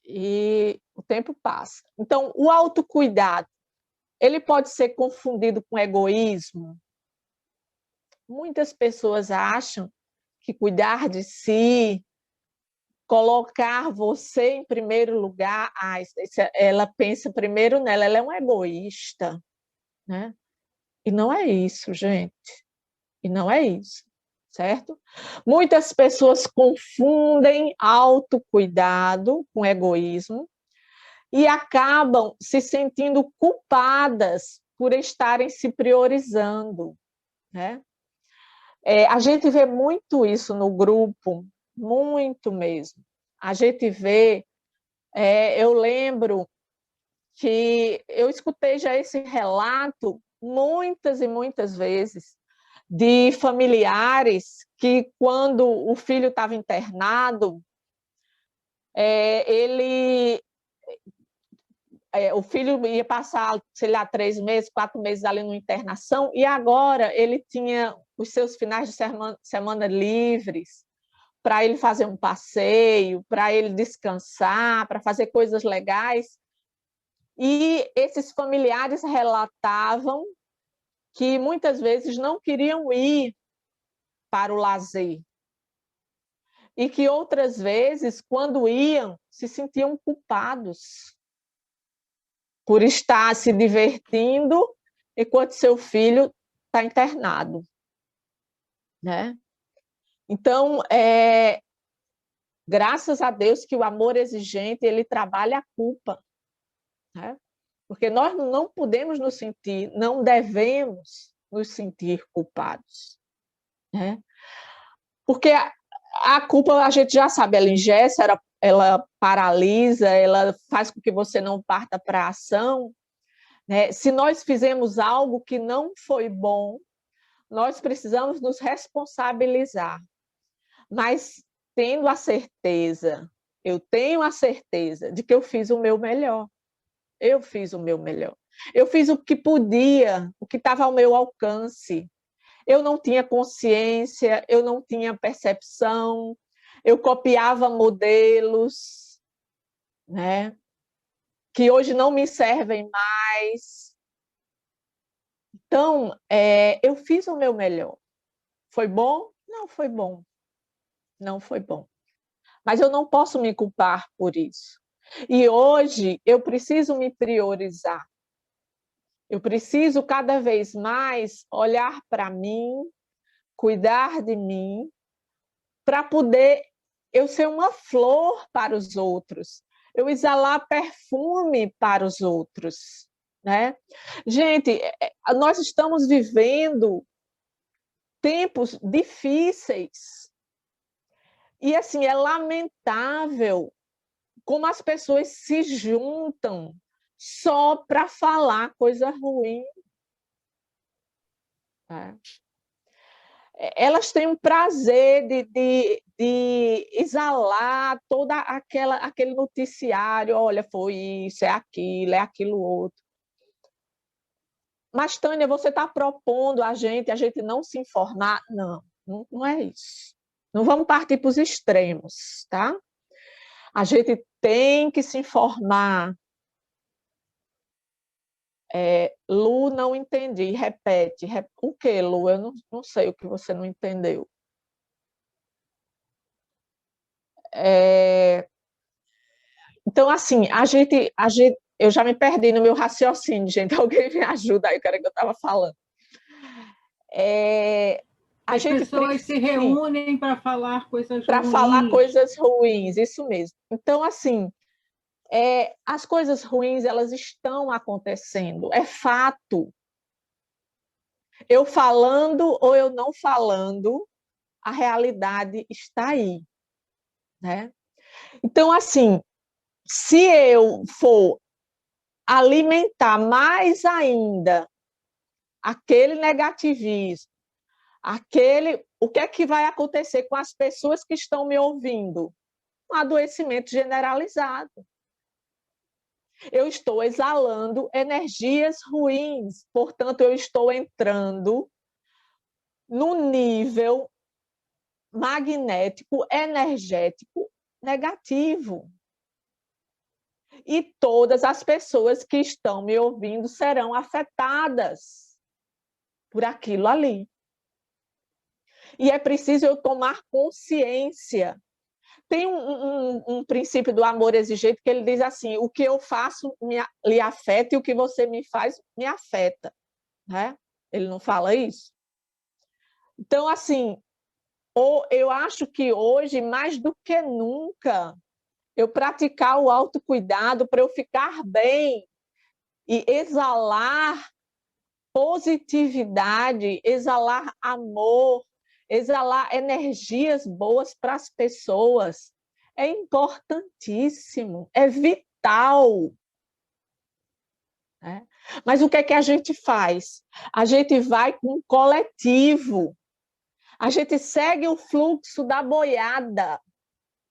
e o tempo passa. Então, o autocuidado, ele pode ser confundido com egoísmo? Muitas pessoas acham que cuidar de si, colocar você em primeiro lugar, ela pensa primeiro nela, ela é uma egoísta, né? E não é isso, gente. E não é isso, certo? Muitas pessoas confundem autocuidado com egoísmo e acabam se sentindo culpadas por estarem se priorizando, né? A gente vê muito isso no grupo, muito mesmo. A gente vê, eu lembro que eu escutei já esse relato muitas e muitas vezes de familiares que, quando o filho estava internado, o filho ia passar, sei lá, 3 meses, 4 meses ali na internação, e agora ele tinha os seus finais de semana livres para ele fazer um passeio, para ele descansar, para fazer coisas legais. E esses familiares relatavam que muitas vezes não queriam ir para o lazer. E que outras vezes, quando iam, se sentiam culpados por estar se divertindo enquanto seu filho está internado, né? Então, graças a Deus que o amor exigente, ele trabalha a culpa, né? Porque nós não podemos nos sentir, não devemos nos sentir culpados, né? Porque a culpa, a gente já sabe, ela engessa, ela paralisa, ela faz com que você não parta para a ação, né? Se nós fizemos algo que não foi bom, nós precisamos nos responsabilizar, mas tendo a certeza, eu tenho a certeza de que eu fiz o meu melhor. Eu fiz o meu melhor. Eu fiz o que podia, o que estava ao meu alcance. Eu não tinha consciência, eu não tinha percepção, eu copiava modelos, né, que hoje não me servem mais. Então, eu fiz o meu melhor. Foi bom? Não foi bom. Não foi bom. Mas eu não posso me culpar por isso. E hoje eu preciso me priorizar. Eu preciso cada vez mais olhar para mim, cuidar de mim, para poder eu ser uma flor para os outros, eu exalar perfume para os outros, né? Gente, nós estamos vivendo tempos difíceis e assim é lamentável como as pessoas se juntam só para falar coisa ruim. Né? Elas têm um prazer de exalar toda aquele noticiário, olha, foi isso, é aquilo outro. Mas, Tânia, você está propondo a gente não se informar? Não, não é isso. Não vamos partir para os extremos, tá? A gente tem que se informar. Lu, não entendi. Repete. O que, Lu? Eu não sei o que você não entendeu. Então, assim, eu já me perdi no meu raciocínio, gente. Alguém me ajuda aí, o que era que eu estava falando. As pessoas se reúnem para falar coisas ruins. Para falar coisas ruins, isso mesmo. Então, assim, as coisas ruins, elas estão acontecendo, é fato. Eu falando ou eu não falando, a realidade está aí, né? Então, assim, se eu for alimentar mais ainda aquele negativismo, o que é que vai acontecer com as pessoas que estão me ouvindo? Um adoecimento generalizado. Eu estou exalando energias ruins, portanto, eu estou entrando no nível magnético, energético negativo. E todas as pessoas que estão me ouvindo serão afetadas por aquilo ali. E é preciso eu tomar consciência. Tem um princípio do amor exigente que ele diz assim: o que eu faço lhe afeta e o que você me faz me afeta. Né? Ele não fala isso? Então, assim, eu acho que hoje, mais do que nunca, eu praticar o autocuidado para eu ficar bem e exalar positividade, exalar amor, exalar energias boas para as pessoas. É importantíssimo, é vital. Né? Mas o que é que a gente faz? A gente vai com um coletivo, a gente segue o fluxo da boiada.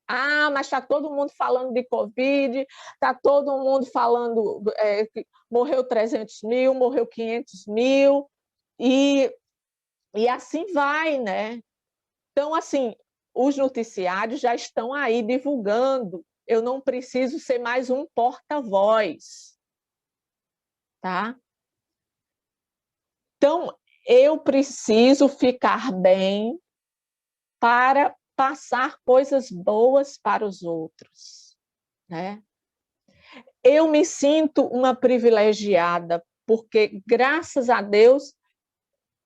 Ah, mas está todo mundo falando de Covid, está todo mundo falando que morreu 300 mil, morreu 500 mil, e assim vai, né? Então, assim, os noticiários já estão aí divulgando. Eu não preciso ser mais um porta-voz, tá? Então, eu preciso ficar bem para passar coisas boas para os outros, né? Eu me sinto uma privilegiada, porque, graças a Deus,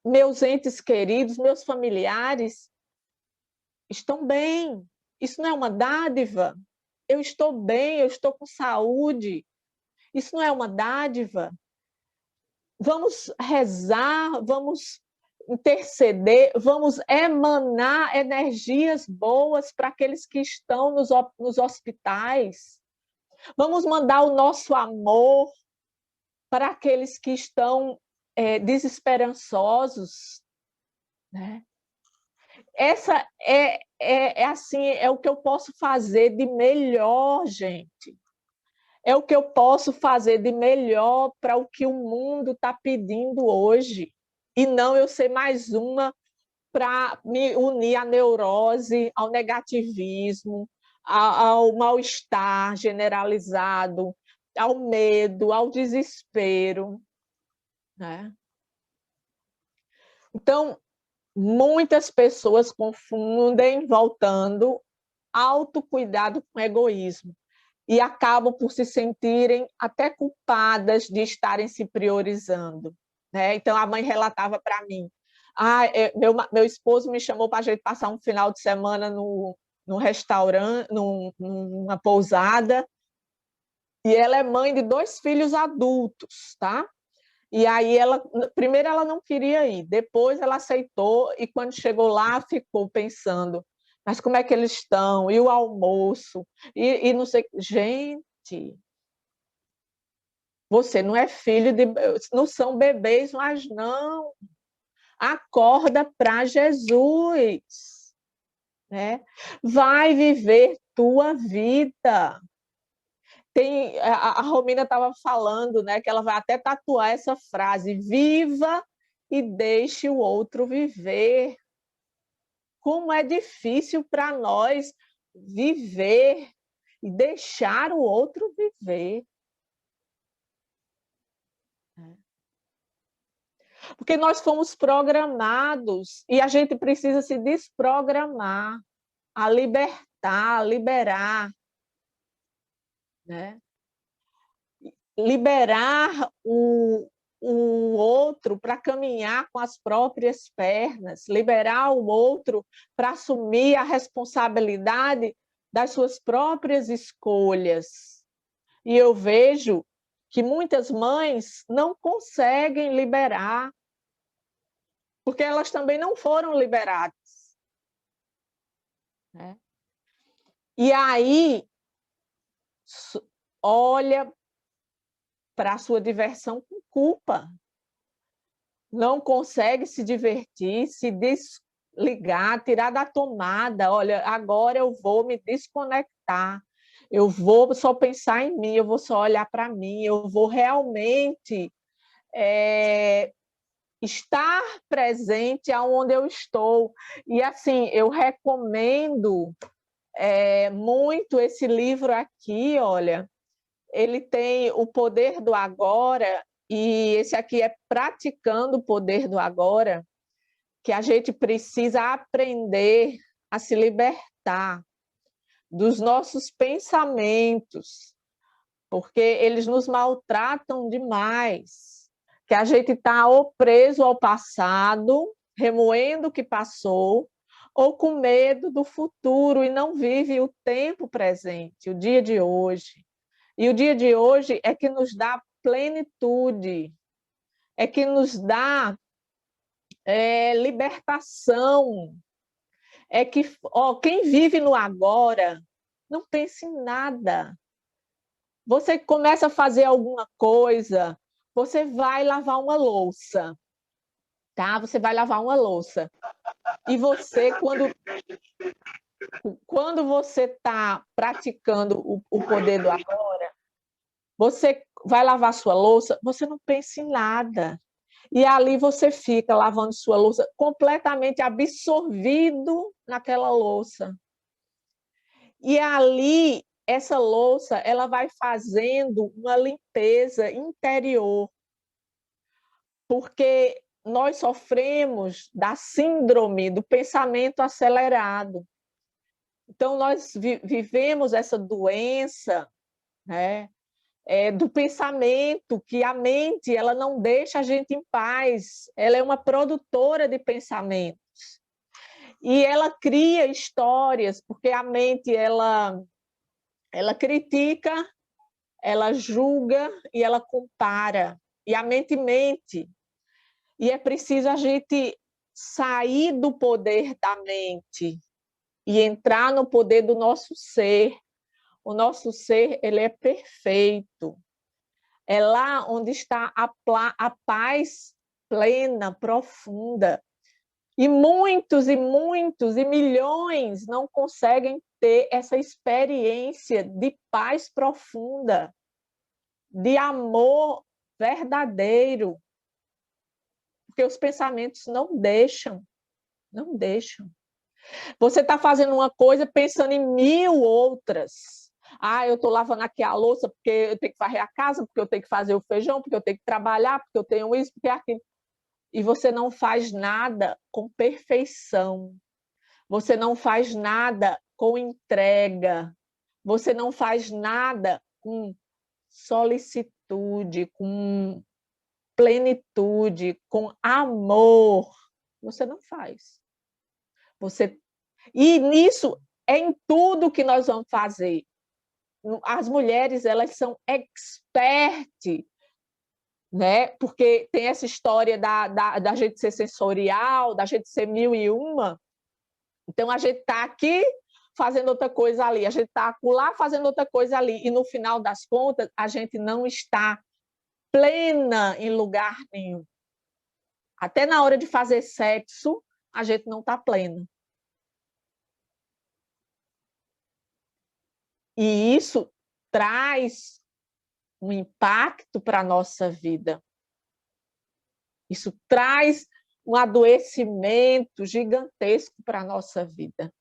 meus entes queridos, meus familiares estão bem. Isso não é uma dádiva? Eu estou bem, eu estou com saúde. Isso não é uma dádiva? Vamos rezar, vamos interceder, vamos emanar energias boas para aqueles que estão nos hospitais. Vamos mandar o nosso amor para aqueles que estão desesperançosos. Né? Essa assim, é o que eu posso fazer de melhor, gente. É o que eu posso fazer de melhor para o que o mundo está pedindo hoje. E não eu ser mais uma para me unir à neurose, ao negativismo, ao mal-estar generalizado, ao medo, ao desespero. Né? Então, muitas pessoas confundem, voltando, autocuidado com egoísmo e acabam por se sentirem até culpadas de estarem se priorizando. Né? Então, a mãe relatava para mim, meu esposo me chamou para a gente passar um final de semana num restaurante, numa pousada, e ela é mãe de 2 filhos adultos, tá? E aí primeiro ela não queria ir, depois ela aceitou e quando chegou lá ficou pensando, mas como é que eles estão? E o almoço? E não sei, gente, você não é filho de, não são bebês, mas não. Acorda para Jesus, né? Vai viver tua vida. A Romina estava falando, né, que ela vai até tatuar essa frase: viva e deixe o outro viver. Como é difícil para nós viver e deixar o outro viver. Porque nós fomos programados e a gente precisa se desprogramar, a libertar, a liberar. Né? Liberar o outro para caminhar com as próprias pernas, liberar o outro para assumir a responsabilidade das suas próprias escolhas. E eu vejo que muitas mães não conseguem liberar, porque elas também não foram liberadas. Né? E aí olha para a sua diversão com culpa. Não consegue se divertir, se desligar, tirar da tomada. Olha, agora eu vou me desconectar. Eu vou só pensar em mim, eu vou só olhar para mim, eu vou realmente estar presente aonde eu estou. E assim, eu recomendo muito esse livro aqui, olha, ele tem O Poder do Agora, e esse aqui é Praticando o Poder do Agora, que a gente precisa aprender a se libertar dos nossos pensamentos, porque eles nos maltratam demais, que a gente está ou preso ao passado, remoendo o que passou, ou com medo do futuro e não vive o tempo presente, o dia de hoje. E o dia de hoje é que nos dá plenitude, é que nos dá libertação, é que quem vive no agora não pensa em nada. Você começa a fazer alguma coisa, você vai lavar uma louça, tá? Você vai lavar uma louça. E você, quando você está praticando o poder do agora, você vai lavar sua louça, você não pensa em nada. E ali você fica lavando sua louça completamente absorvido naquela louça. E ali, essa louça, ela vai fazendo uma limpeza interior, porque nós sofremos da síndrome do pensamento acelerado. Então, nós vivemos essa doença, né, do pensamento, que a mente ela não deixa a gente em paz, ela é uma produtora de pensamentos. E ela cria histórias, porque a mente ela critica, ela julga e ela compara. E a mente mente. E é preciso a gente sair do poder da mente e entrar no poder do nosso ser. O nosso ser, ele é perfeito. É lá onde está a paz plena, profunda. E muitos, e muitos, e milhões não conseguem ter essa experiência de paz profunda, de amor verdadeiro, porque os pensamentos não deixam, não deixam. Você está fazendo uma coisa pensando em 1000 outras. Ah, eu estou lavando aqui a louça porque eu tenho que varrer a casa, porque eu tenho que fazer o feijão, porque eu tenho que trabalhar, porque eu tenho isso, porque aquilo. E você não faz nada com perfeição. Você não faz nada com entrega. Você não faz nada com solicitude, com plenitude, com amor. Você não faz. E nisso é em tudo que nós vamos fazer. As mulheres, elas são expert, né? Porque tem essa história da gente ser sensorial, da gente ser 1001. Então, a gente está aqui fazendo outra coisa ali, a gente está lá fazendo outra coisa ali, e no final das contas, a gente não está plena em lugar nenhum. Até na hora de fazer sexo, a gente não está plena. E isso traz um impacto para a nossa vida. Isso traz um adoecimento gigantesco para a nossa vida.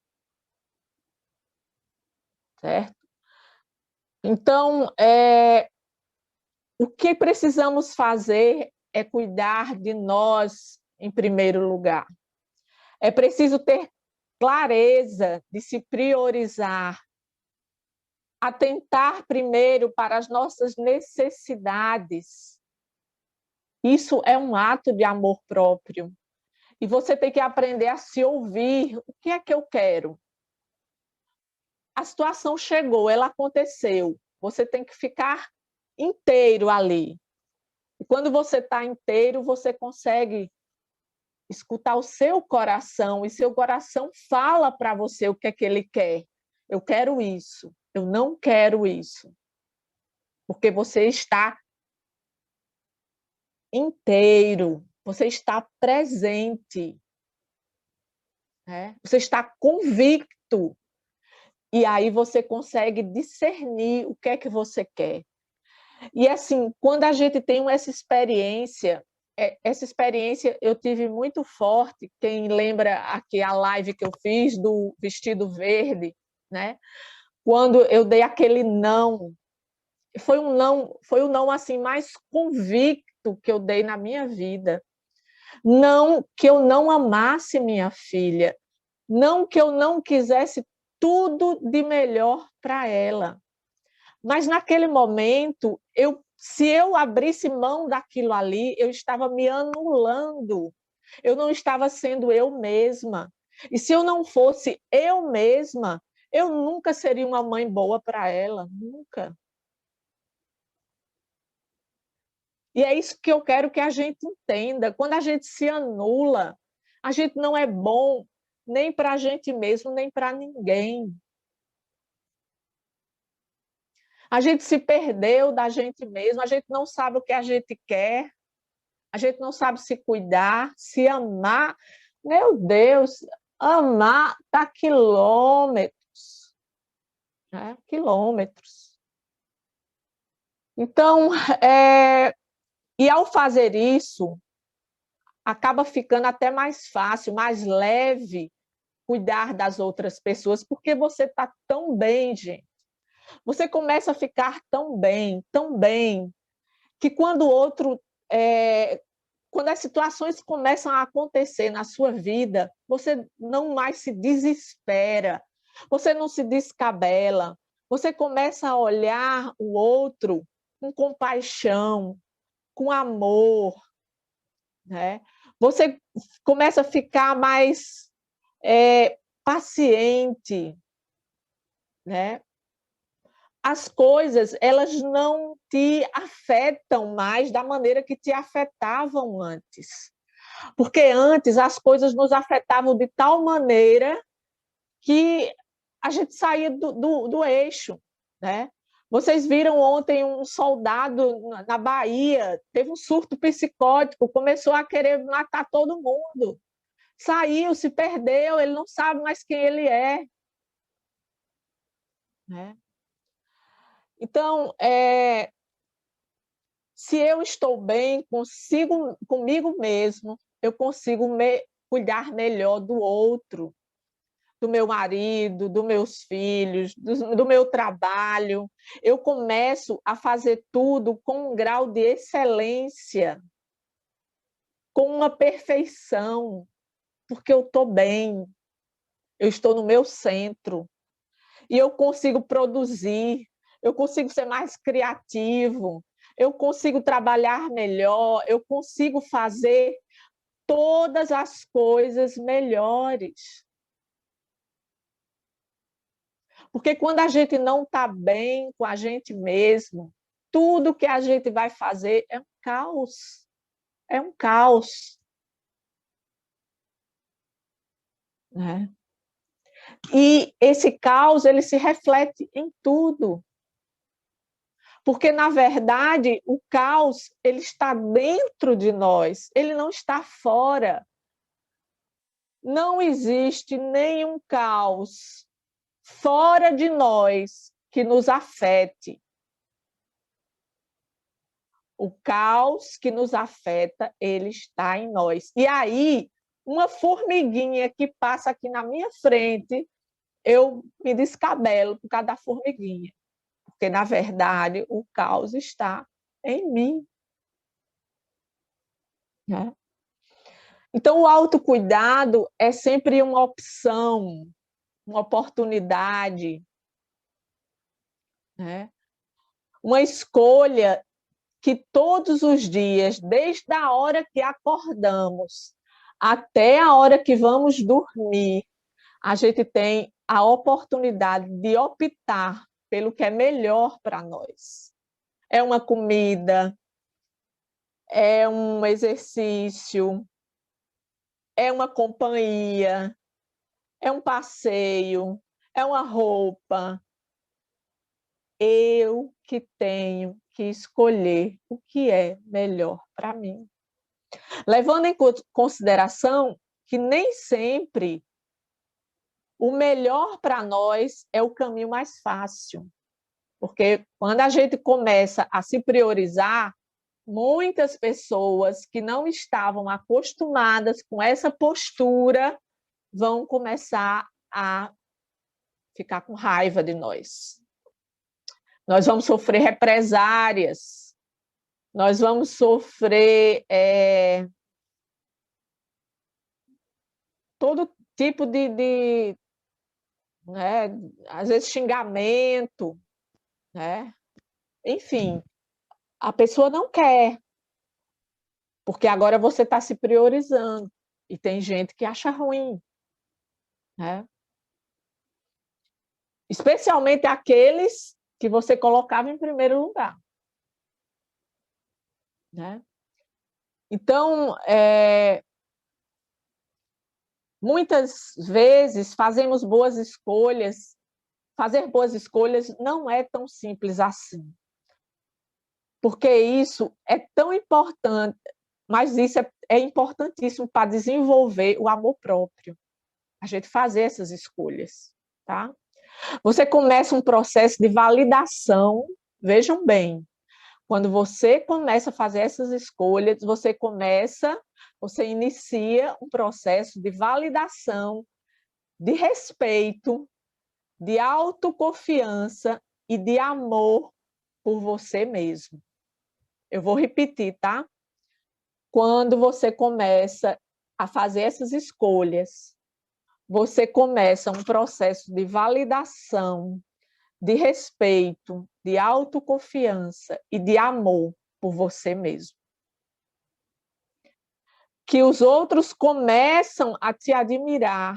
Certo? Então, o que precisamos fazer é cuidar de nós em primeiro lugar. É preciso ter clareza de se priorizar, atentar primeiro para as nossas necessidades. Isso é um ato de amor próprio. E você tem que aprender a se ouvir. O que é que eu quero? A situação chegou, ela aconteceu. Você tem que ficar inteiro ali. E quando você está inteiro, você consegue escutar o seu coração, e seu coração fala para você o que é que ele quer. Eu quero isso, eu não quero isso. porque você está inteiro, você está presente, né? Você está convicto. E aí você consegue discernir o que é que você quer. E assim, quando a gente tem essa experiência eu tive muito forte. Quem lembra aqui a live que eu fiz do vestido verde, né? Quando eu dei aquele não, foi um não assim mais convicto que eu dei na minha vida. Não que eu não amasse minha filha, não que eu não quisesse tudo de melhor para ela. Mas naquele momento, se eu abrisse mão daquilo ali, eu estava me anulando. Eu não estava sendo eu mesma. E se eu não fosse eu mesma, eu nunca seria uma mãe boa para ela, nunca. E é isso que eu quero que a gente entenda. Quando a gente se anula, a gente não é bom nem para a gente mesmo, nem para ninguém. A gente se perdeu da gente mesmo, a gente não sabe o que a gente quer, a gente não sabe se cuidar, se amar. Meu Deus, amar está quilômetros, né? Quilômetros. Então, e ao fazer isso, acaba ficando até mais fácil, mais leve cuidar das outras pessoas, porque você está tão bem, gente. Você começa a ficar tão bem, que quando o outro, quando as situações começam a acontecer na sua vida, você não mais se desespera, você não se descabela, você começa a olhar o outro com compaixão, com amor, né? Você começa a ficar mais paciente, né? As coisas, elas não te afetam mais da maneira que te afetavam antes. Porque antes as coisas nos afetavam de tal maneira que a gente saía do eixo, né? Vocês viram ontem um soldado na Bahia, teve um surto psicótico, começou a querer matar todo mundo. Saiu, se perdeu, ele não sabe mais quem ele é, né? Então, se eu estou bem comigo mesmo, eu consigo cuidar melhor do outro, do meu marido, dos meus filhos, do meu trabalho. Eu começo a fazer tudo com um grau de excelência, com uma perfeição, porque eu estou bem, eu estou no meu centro e eu consigo produzir, eu consigo ser mais criativo, eu consigo trabalhar melhor, eu consigo fazer todas as coisas melhores. Porque quando a gente não está bem com a gente mesmo, tudo que a gente vai fazer é um caos. É um caos. Né? E esse caos, ele se reflete em tudo. Porque, na verdade, o caos ele está dentro de nós, ele não está fora. Não existe nenhum caos fora de nós que nos afete. O caos que nos afeta, ele está em nós. E aí, uma formiguinha que passa aqui na minha frente, eu me descabelo por causa da formiguinha. Porque, na verdade, o caos está em mim. Né? Então, o autocuidado é sempre uma opção, uma oportunidade, né? Uma escolha que todos os dias, desde a hora que acordamos até a hora que vamos dormir, a gente tem a oportunidade de optar pelo que é melhor para nós. É uma comida, é um exercício, é uma companhia, é um passeio, é uma roupa. eu que tenho que escolher o que é melhor para mim. Levando em consideração que nem sempre o melhor para nós é o caminho mais fácil. Porque quando a gente começa a se priorizar, muitas pessoas que não estavam acostumadas com essa postura vão começar a ficar com raiva de nós. Nós vamos sofrer represárias, nós vamos sofrer todo tipo de né, às vezes xingamento, né? Enfim, a pessoa não quer, porque agora você está se priorizando, e tem gente que acha ruim, né? Especialmente aqueles que você colocava em primeiro lugar, né? Então, muitas vezes fazemos boas escolhas. Fazer boas escolhas não é tão simples assim, porque isso é tão importante, mas isso é importantíssimo para desenvolver o amor próprio, a gente fazer essas escolhas, tá? Você começa um processo de validação, vejam bem, quando você começa a fazer essas escolhas, você inicia um processo de validação, de respeito, de autoconfiança e de amor por você mesmo. Eu vou repetir, tá? Quando você começa a fazer essas escolhas, você começa um processo de validação, de respeito, de autoconfiança e de amor por você mesmo. Que os outros começam a te admirar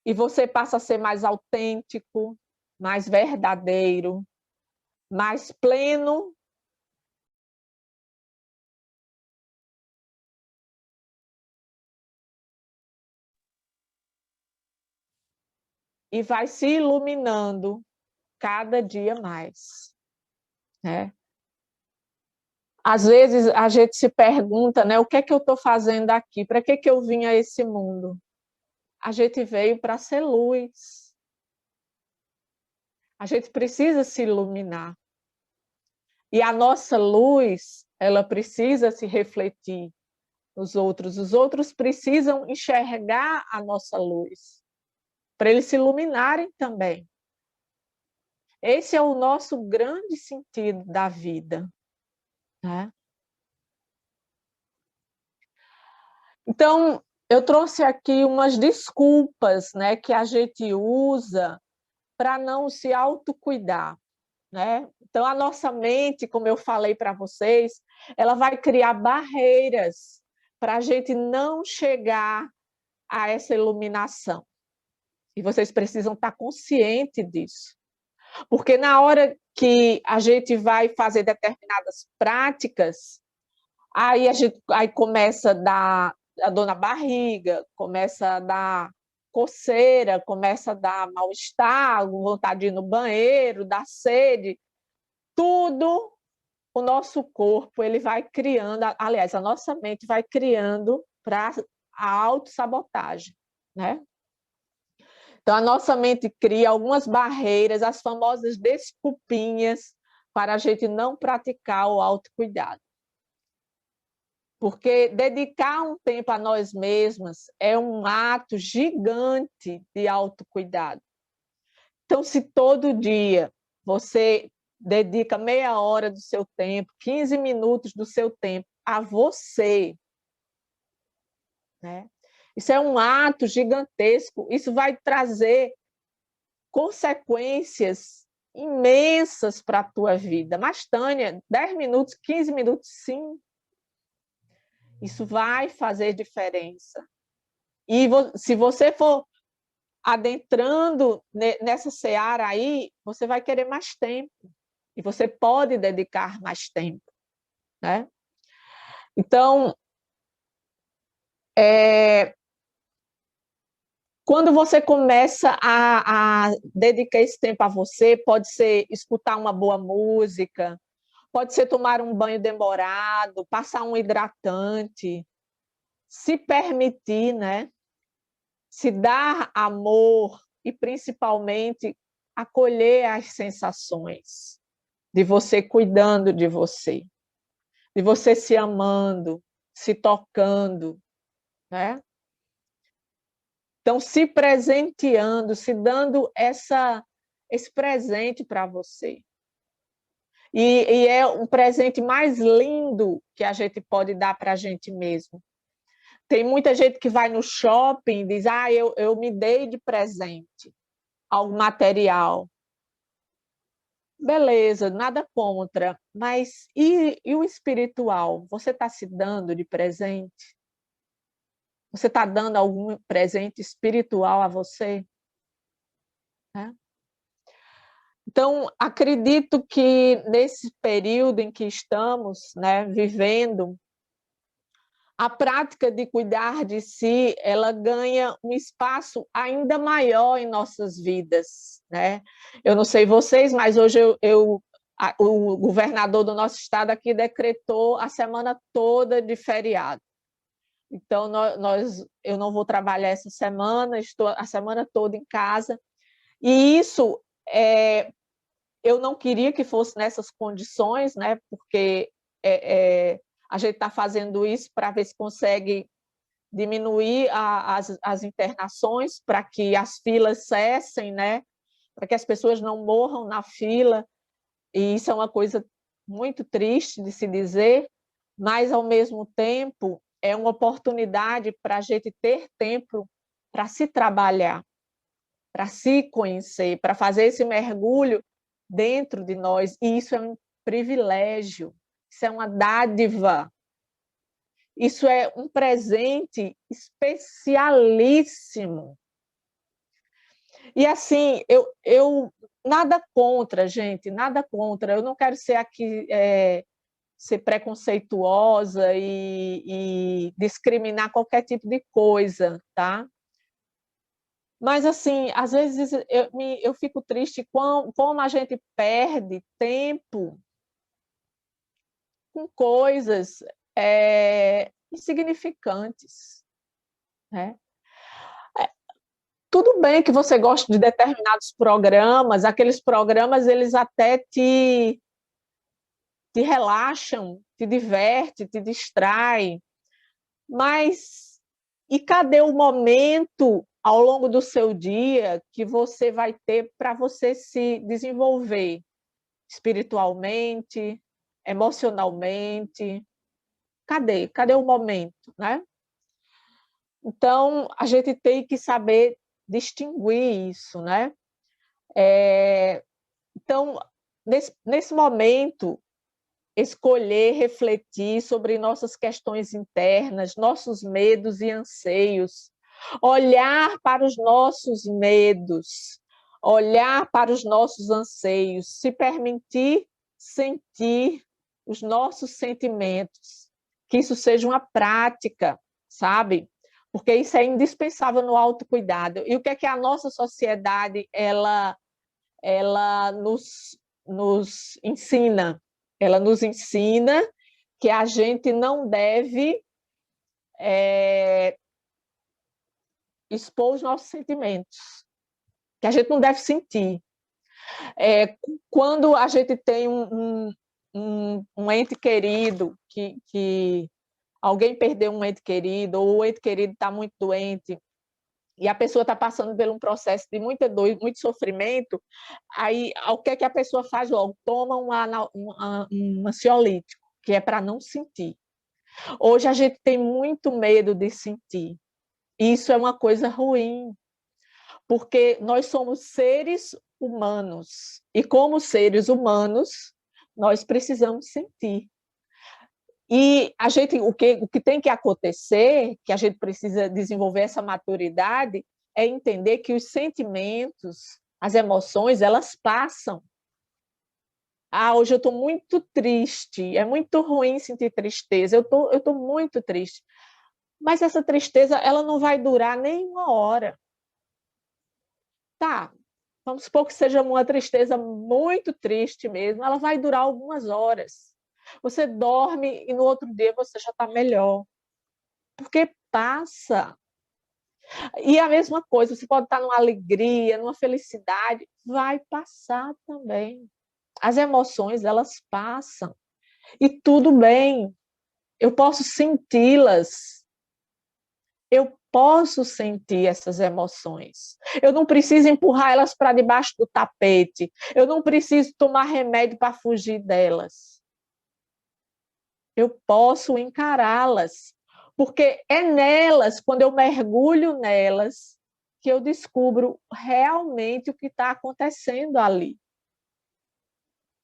e você passa a ser mais autêntico, mais verdadeiro, mais pleno. E vai se iluminando cada dia mais, né? Às vezes a gente se pergunta, né, o que é que eu estou fazendo aqui? Para que eu vim a esse mundo? A gente veio para ser luz. A gente precisa se iluminar. E a nossa luz, ela precisa se refletir nos outros. Os outros precisam enxergar a nossa luz, para eles se iluminarem também. Esse é o nosso grande sentido da vida, né? Então, eu trouxe aqui umas desculpas, né, que a gente usa para não se autocuidar, né? Então, a nossa mente, como eu falei para vocês, ela vai criar barreiras para a gente não chegar a essa iluminação. E vocês precisam estar conscientes disso. Porque na hora que a gente vai fazer determinadas práticas, aí começa a dor na barriga, começa a dar coceira, começa a dar mal-estar, vontade de ir no banheiro, dar sede, tudo o nosso corpo ele vai criando, aliás, a nossa mente vai criando para a autossabotagem, né? Então, a nossa mente cria algumas barreiras, as famosas desculpinhas, para a gente não praticar o autocuidado. Porque dedicar um tempo a nós mesmas é um ato gigante de autocuidado. Então, se todo dia você dedica meia hora do seu tempo, 15 minutos do seu tempo a você, né? Isso é um ato gigantesco, isso vai trazer consequências imensas para a tua vida. Mas, Tânia, 10 minutos, 15 minutos, sim. Isso vai fazer diferença. E se você for adentrando nessa seara aí, você vai querer mais tempo. E você pode dedicar mais tempo, né? Então, Quando você começa a dedicar esse tempo a você, pode ser escutar uma boa música, pode ser tomar um banho demorado, passar um hidratante, se permitir, né? Se dar amor e, principalmente, acolher as sensações de você cuidando de você se amando, se tocando, né? Então, se presenteando, se dando esse presente para você. E é um presente mais lindo que a gente pode dar para a gente mesmo. Tem muita gente que vai no shopping e diz, eu me dei de presente algo material. Beleza, nada contra, mas e o espiritual? Você está se dando de presente? Você está dando algum presente espiritual a você? Né? Então, acredito que nesse período em que estamos, né, vivendo, a prática de cuidar de si, ela ganha um espaço ainda maior em nossas vidas, né? Eu não sei vocês, mas hoje o governador do nosso estado aqui decretou a semana toda de feriado. Então, eu não vou trabalhar essa semana, estou a semana toda em casa. E isso, eu não queria que fosse nessas condições, né? Porque a gente está fazendo isso para ver se consegue diminuir as internações, para que as filas cessem, né? Para que as pessoas não morram na fila. E isso é uma coisa muito triste de se dizer, mas, ao mesmo tempo, é uma oportunidade para a gente ter tempo para se trabalhar, para se conhecer, para fazer esse mergulho dentro de nós. E isso é um privilégio, isso é uma dádiva, isso é um presente especialíssimo. E assim, eu nada contra, gente, nada contra. Eu não quero ser aqui ser preconceituosa e discriminar qualquer tipo de coisa, tá? Mas, assim, às vezes eu fico triste como a gente perde tempo com coisas insignificantes, né? Tudo bem que você gosta de determinados programas, aqueles programas eles até te relaxam, te diverte, te distrai, mas e cadê o momento ao longo do seu dia que você vai ter para você se desenvolver espiritualmente, emocionalmente? Cadê o momento, né? Então, a gente tem que saber distinguir isso, né? Então, nesse momento, escolher, refletir sobre nossas questões internas, nossos medos e anseios, olhar para os nossos medos, olhar para os nossos anseios, se permitir sentir os nossos sentimentos, que isso seja uma prática, sabe? Porque isso é indispensável no autocuidado. E o que é que a nossa sociedade ela nos ensina? Ela nos ensina que a gente não deve expor os nossos sentimentos, que a gente não deve sentir. Quando a gente tem um ente querido, que alguém perdeu um ente querido, ou o ente querido está muito doente, e a pessoa está passando por um processo de muita dor, muito sofrimento, aí o que é que a pessoa faz logo? Toma um ansiolítico, que é para não sentir. Hoje a gente tem muito medo de sentir. Isso é uma coisa ruim, porque nós somos seres humanos, e como seres humanos, nós precisamos sentir. E o que tem que acontecer, que a gente precisa desenvolver essa maturidade, é entender que os sentimentos, as emoções, elas passam. Hoje eu estou muito triste, é muito ruim sentir tristeza, eu tô muito triste. Mas essa tristeza ela não vai durar nem uma hora. Tá, vamos supor que seja uma tristeza muito triste mesmo, ela vai durar algumas horas. Você dorme e no outro dia você já está melhor. Porque passa. E a mesma coisa, você pode estar numa alegria, numa felicidade, vai passar também. As emoções, elas passam. E tudo bem, eu posso senti-las. Eu posso sentir essas emoções. Eu não preciso empurrar elas para debaixo do tapete. Eu não preciso tomar remédio para fugir delas. Eu posso encará-las. Porque é nelas, quando eu mergulho nelas, que eu descubro realmente o que está acontecendo ali.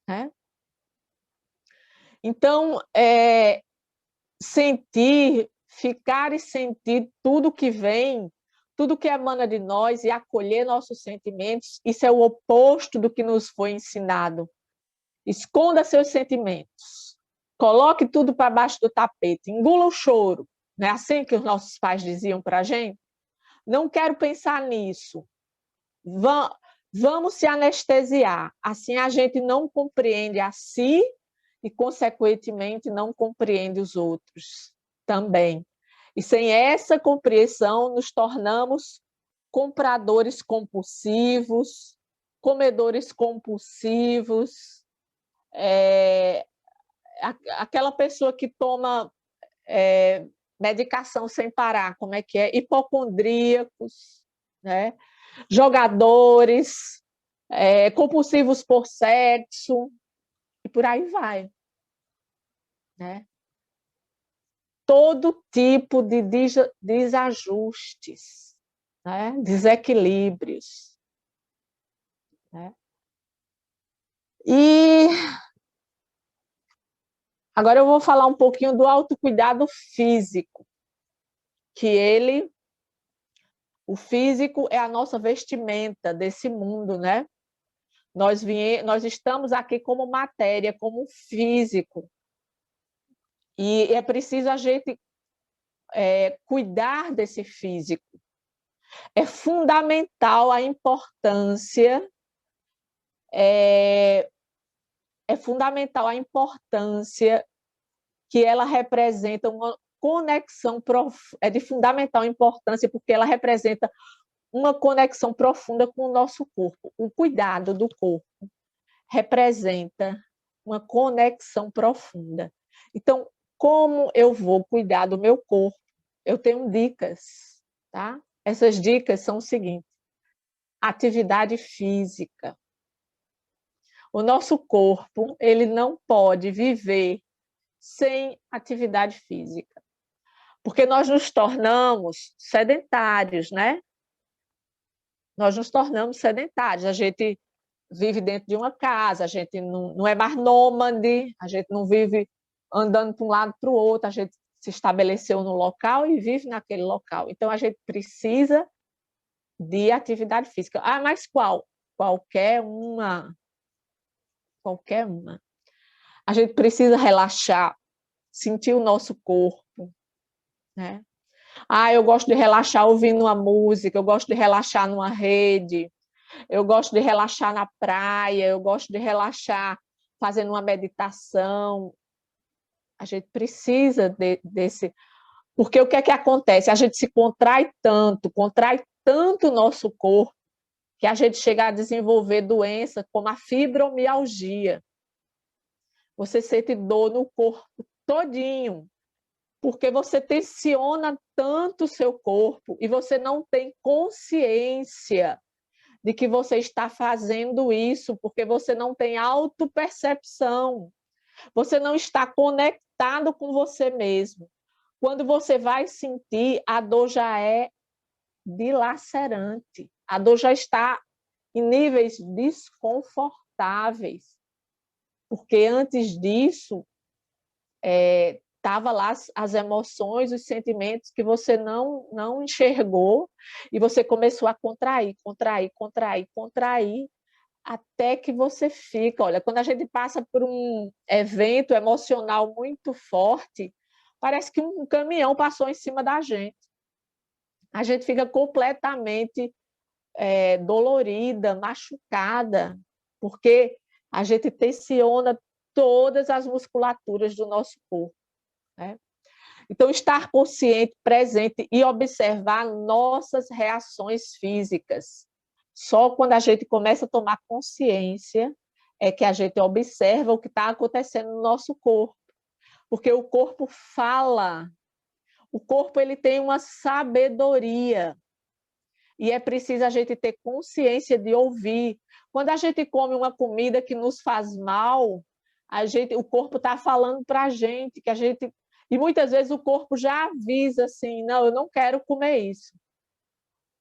Né? Então, sentir, ficar e sentir tudo que vem, tudo que emana de nós e acolher nossos sentimentos, isso é o oposto do que nos foi ensinado. Esconda seus sentimentos. Coloque tudo para baixo do tapete. Engula o choro. Não é assim que os nossos pais diziam para a gente? Não quero pensar nisso. Vamos se anestesiar. Assim a gente não compreende a si e, consequentemente, não compreende os outros também. E sem essa compreensão, nos tornamos compradores compulsivos, comedores compulsivos, aquela pessoa que toma medicação sem parar, como é que é? Hipocondríacos, né? Jogadores, compulsivos por sexo, e por aí vai. Né? Todo tipo de desajustes, né? Desequilíbrios. Né? E agora eu vou falar um pouquinho do autocuidado físico, que o físico é a nossa vestimenta desse mundo, né? Nós estamos aqui como matéria, como físico, e é preciso a gente cuidar desse físico. É fundamental a importância que ela representa uma conexão é de fundamental importância porque ela representa uma conexão profunda com o nosso corpo. O cuidado do corpo representa uma conexão profunda. Então, como eu vou cuidar do meu corpo? Eu tenho dicas, tá? Essas dicas são o seguinte: atividade física. O nosso corpo, ele não pode viver sem atividade física, porque nós nos tornamos sedentários, né? Nós nos tornamos sedentários, a gente vive dentro de uma casa, a gente não é mais nômade, a gente não vive andando para um lado para o outro, a gente se estabeleceu no local e vive naquele local. Então, a gente precisa de atividade física. Ah, mas qual? Qualquer uma. Qualquer uma. A gente precisa relaxar, sentir o nosso corpo, né? Ah, eu gosto de relaxar ouvindo uma música, eu gosto de relaxar numa rede, eu gosto de relaxar na praia, eu gosto de relaxar fazendo uma meditação. A gente precisa desse... Porque o que é que acontece? A gente se contrai tanto o nosso corpo, que a gente chega a desenvolver doença como a fibromialgia. Você sente dor no corpo todinho, porque você tensiona tanto o seu corpo e você não tem consciência de que você está fazendo isso, porque você não tem autopercepção, você não está conectado com você mesmo. Quando você vai sentir, a dor já é dilacerante, a dor já está em níveis desconfortáveis, porque antes disso estava lá as emoções, os sentimentos que você não enxergou e você começou a contrair, até que você fica... Olha, quando a gente passa por um evento emocional muito forte, parece que um caminhão passou em cima da gente. A gente fica completamente dolorida, machucada, porque a gente tensiona todas as musculaturas do nosso corpo, né? Então, estar consciente, presente e observar nossas reações físicas. Só quando a gente começa a tomar consciência é que a gente observa o que está acontecendo no nosso corpo. Porque o corpo fala, o corpo ele tem uma sabedoria. E é preciso a gente ter consciência de ouvir. Quando a gente come uma comida que nos faz mal, o corpo está falando para a gente, que a gente... E muitas vezes o corpo já avisa assim, não, eu não quero comer isso.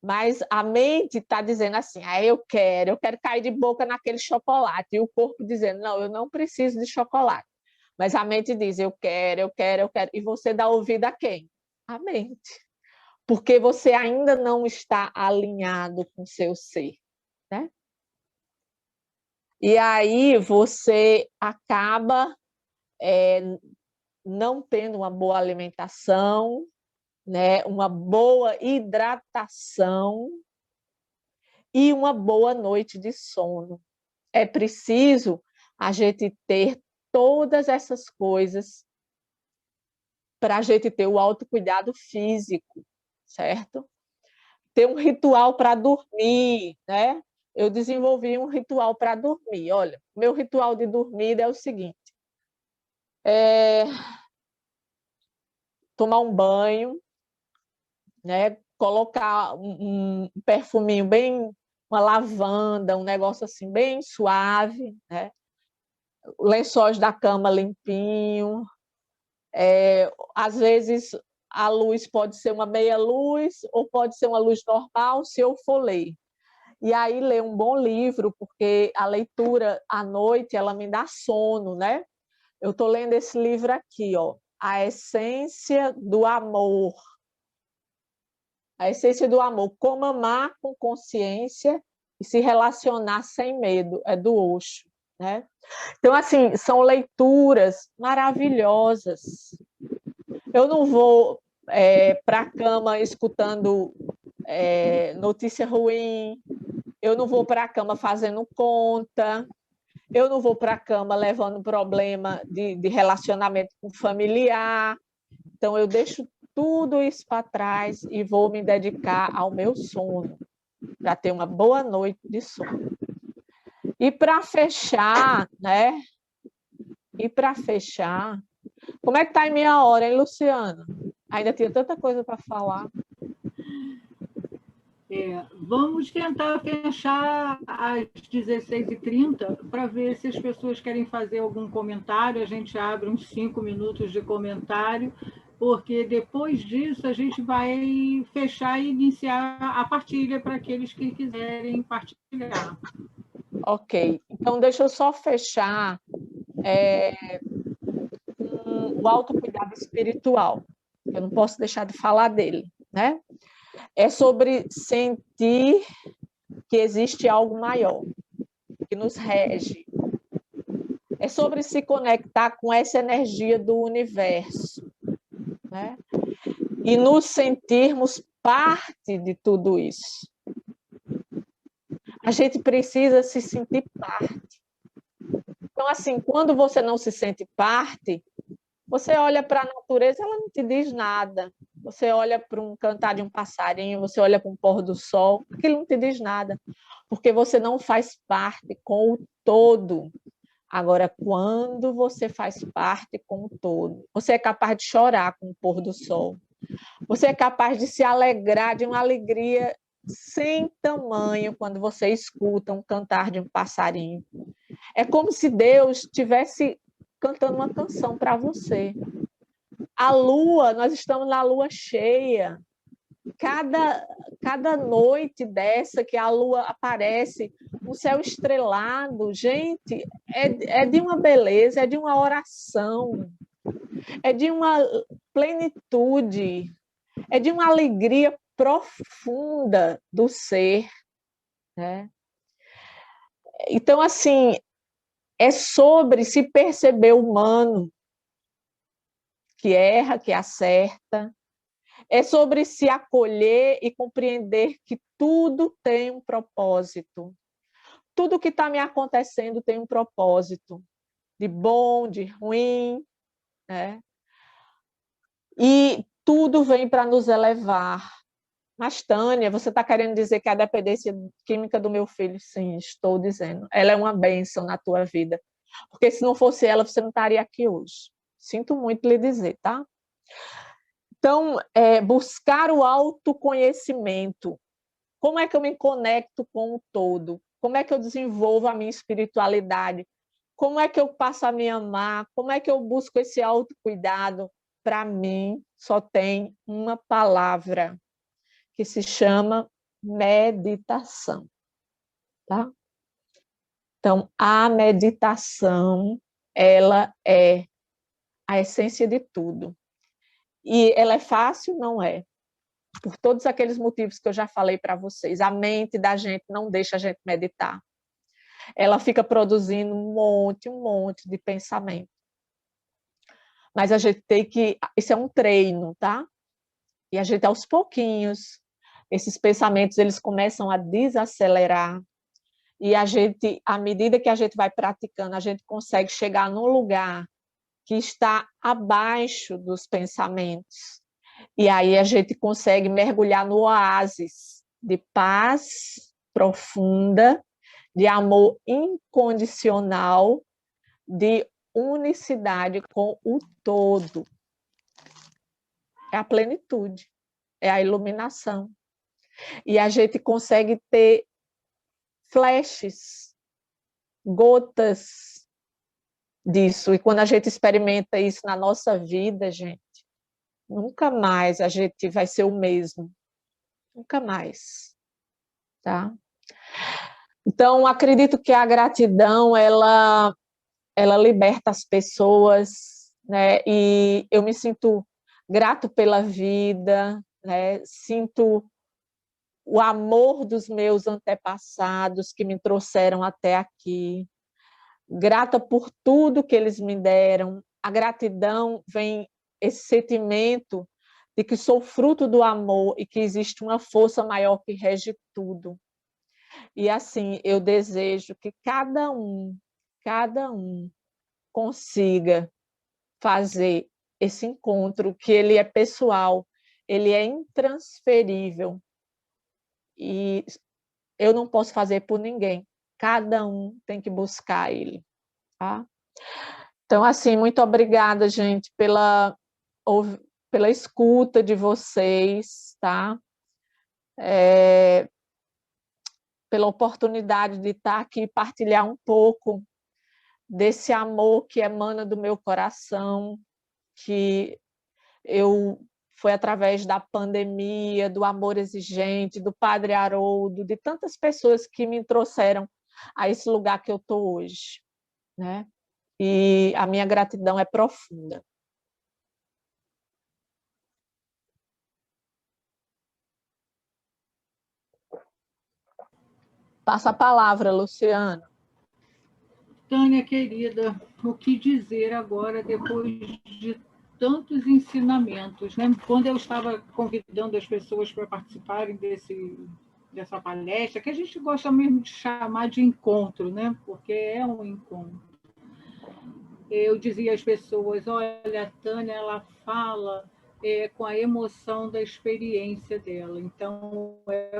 Mas a mente está dizendo assim, eu quero cair de boca naquele chocolate. E o corpo dizendo, não, eu não preciso de chocolate. Mas a mente diz, eu quero. E você dá ouvido a quem? A mente. Porque você ainda não está alinhado com o seu ser, né? E aí você acaba não tendo uma boa alimentação, né? Uma boa hidratação e uma boa noite de sono. É preciso a gente ter todas essas coisas para a gente ter o autocuidado físico, certo? Ter um ritual para dormir, né? Eu desenvolvi um ritual para dormir. Olha, meu ritual de dormir é o seguinte: tomar um banho, né? Colocar um perfuminho bem, uma lavanda, um negócio assim bem suave, né? Lençóis da cama limpinho. Às vezes a luz pode ser uma meia luz ou pode ser uma luz normal, se eu for ler. E aí ler um bom livro, porque a leitura à noite ela me dá sono, né? Eu estou lendo esse livro aqui, ó, A Essência do Amor. A Essência do Amor, como amar com consciência e se relacionar sem medo, é do Osho, né? Então, assim, são leituras maravilhosas. Eu não vou para a cama escutando notícia ruim, eu não vou para a cama fazendo conta, eu não vou para a cama levando problema de relacionamento com familiar. Então, eu deixo tudo isso para trás e vou me dedicar ao meu sono, para ter uma boa noite de sono. E para fechar, né? Como é que está em minha hora, hein, Luciana? Ainda tinha tanta coisa para falar. Vamos tentar fechar às 16h30 para ver se as pessoas querem fazer algum comentário. A gente abre uns 5 minutos de comentário, porque depois disso a gente vai fechar e iniciar a partilha para aqueles que quiserem partilhar. Ok, então deixa eu só fechar o autocuidado espiritual. Eu não posso deixar de falar dele, né? É sobre sentir que existe algo maior, que nos rege. É sobre se conectar com essa energia do universo, né? E nos sentirmos parte de tudo isso. A gente precisa se sentir parte. Então, assim, quando você não se sente parte, você olha para a natureza, ela não te diz nada. Você olha para um cantar de um passarinho, você olha para um pôr do sol, aquilo não te diz nada, porque você não faz parte com o todo. Agora, quando você faz parte com o todo, você é capaz de chorar com o pôr do sol. Você é capaz de se alegrar de uma alegria sem tamanho quando você escuta um cantar de um passarinho. É como se Deus estivesse cantando uma canção para você. A lua, nós estamos na lua cheia. Cada noite dessa que a lua aparece, um céu estrelado, gente, é de uma beleza, é de uma oração, é de uma plenitude, é de uma alegria profunda do ser, né? Então, assim, é sobre se perceber humano, que erra, que acerta. É sobre se acolher e compreender que tudo tem um propósito. Tudo que está me acontecendo tem um propósito, de bom, de ruim, né? E tudo vem para nos elevar. Mas, Tânia, você está querendo dizer que a dependência química do meu filho? Sim, estou dizendo. Ela é uma bênção na tua vida. Porque se não fosse ela, você não estaria aqui hoje. Sinto muito lhe dizer, tá? Então, buscar o autoconhecimento. Como é que eu me conecto com o todo? Como é que eu desenvolvo a minha espiritualidade? Como é que eu passo a me amar? Como é que eu busco esse autocuidado? Para mim, só tem uma palavra, que se chama meditação, tá? Então, a meditação, ela é a essência de tudo. E ela é fácil? Não é. Por todos aqueles motivos que eu já falei para vocês. A mente da gente não deixa a gente meditar. Ela fica produzindo um monte de pensamento. Mas a gente tem que... Isso é um treino, tá? E a gente, aos pouquinhos, esses pensamentos, eles começam a desacelerar. E a gente, à medida que a gente vai praticando, a gente consegue chegar num lugar que está abaixo dos pensamentos. E aí a gente consegue mergulhar no oásis de paz profunda, de amor incondicional, de unicidade com o todo. É a plenitude, é a iluminação. E a gente consegue ter flashes, gotas disso. E quando a gente experimenta isso na nossa vida, gente, nunca mais a gente vai ser o mesmo. Nunca mais, tá? Então, acredito que a gratidão, ela liberta as pessoas, né? E eu me sinto grato pela vida, né? Sinto o amor dos meus antepassados que me trouxeram até aqui. Grata por tudo que eles me deram. A gratidão vem esse sentimento de que sou fruto do amor e que existe uma força maior que rege tudo. E assim, eu desejo que cada um consiga fazer esse encontro, que ele é pessoal, ele é intransferível. E eu não posso fazer por ninguém. Cada um tem que buscar ele, tá? Então, assim, muito obrigada, gente, pela escuta de vocês, tá? Pela oportunidade de estar aqui e partilhar um pouco desse amor que emana do meu coração, que foi através da pandemia, do amor exigente, do Padre Haroldo, de tantas pessoas que me trouxeram a esse lugar que eu estou hoje, né? E a minha gratidão é profunda. Passa a palavra, Luciana. Tânia, querida, o que dizer agora, depois de tantos ensinamentos, né? Quando eu estava convidando as pessoas para participarem dessa palestra, que a gente gosta mesmo de chamar de encontro, né? Porque é um encontro. Eu dizia às pessoas, olha, a Tânia, ela fala com a emoção da experiência dela. Então, é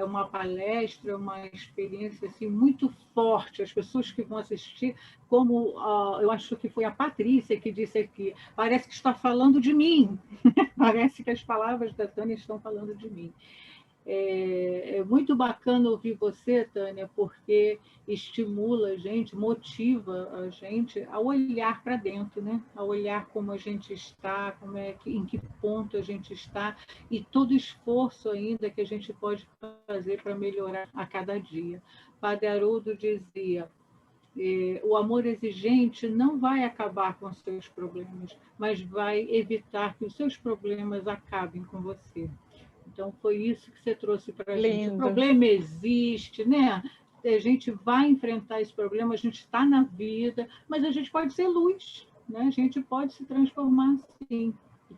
uma palestra, uma experiência assim, muito forte. As pessoas que vão assistir, como eu acho que foi a Patrícia que disse aqui, parece que está falando de mim. Parece que as palavras da Tânia estão falando de mim. É muito bacana ouvir você, Tânia, porque estimula a gente, motiva a gente a olhar para dentro, né? A olhar como a gente está, em que ponto a gente está e todo esforço ainda que a gente pode fazer para melhorar a cada dia. Padre Haroldo dizia, o amor exigente não vai acabar com os seus problemas, mas vai evitar que os seus problemas acabem com você. Então, foi isso que você trouxe para a gente. O problema existe, né? A gente vai enfrentar esse problema, a gente está na vida, mas a gente pode ser luz, né? A gente pode se transformar sim.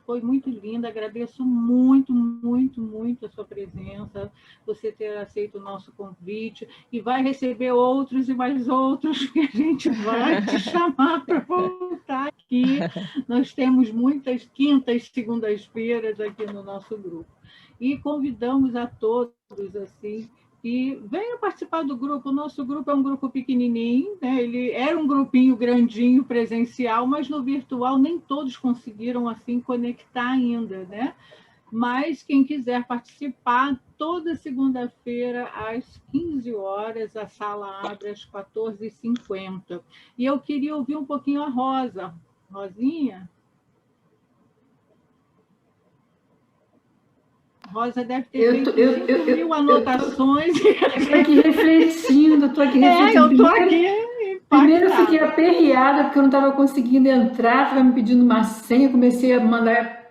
Foi muito linda, agradeço muito, muito, muito a sua presença, você ter aceito o nosso convite, e vai receber outros e mais outros, que a gente vai te chamar para voltar aqui. Nós temos muitas quintas, segundas-feiras aqui no nosso grupo. E convidamos a todos, assim, e venham participar do grupo. O nosso grupo é um grupo pequenininho, né? Ele era um grupinho grandinho presencial, mas no virtual nem todos conseguiram assim conectar ainda, né? Mas quem quiser participar, toda segunda-feira às 15 horas, a sala abre às 14h50. E eu queria ouvir um pouquinho a Rosa. Rosinha? Rosa deve ter feito 5.000 anotações. Estou aqui refletindo, estou aqui refletindo. Eu estou aqui. Primeiro eu fiquei aperreada, porque eu não estava conseguindo entrar, estava me pedindo uma senha, comecei a mandar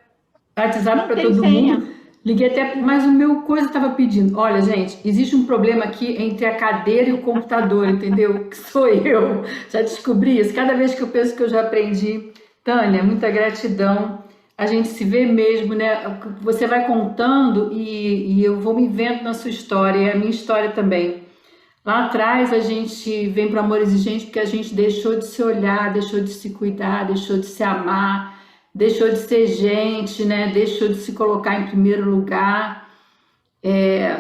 WhatsApp para todo mundo. Liguei até, mas o meu coisa estava pedindo. Olha, gente, existe um problema aqui entre a cadeira e o computador, entendeu? Que sou eu. Já descobri isso. Cada vez que eu penso que eu já aprendi. Tânia, muita gratidão. A gente se vê mesmo, né? Você vai contando e eu vou me vendo na sua história, e a minha história também. Lá atrás a gente vem para o amor exigente porque a gente deixou de se olhar, deixou de se cuidar, deixou de se amar, deixou de ser gente, né? Deixou de se colocar em primeiro lugar,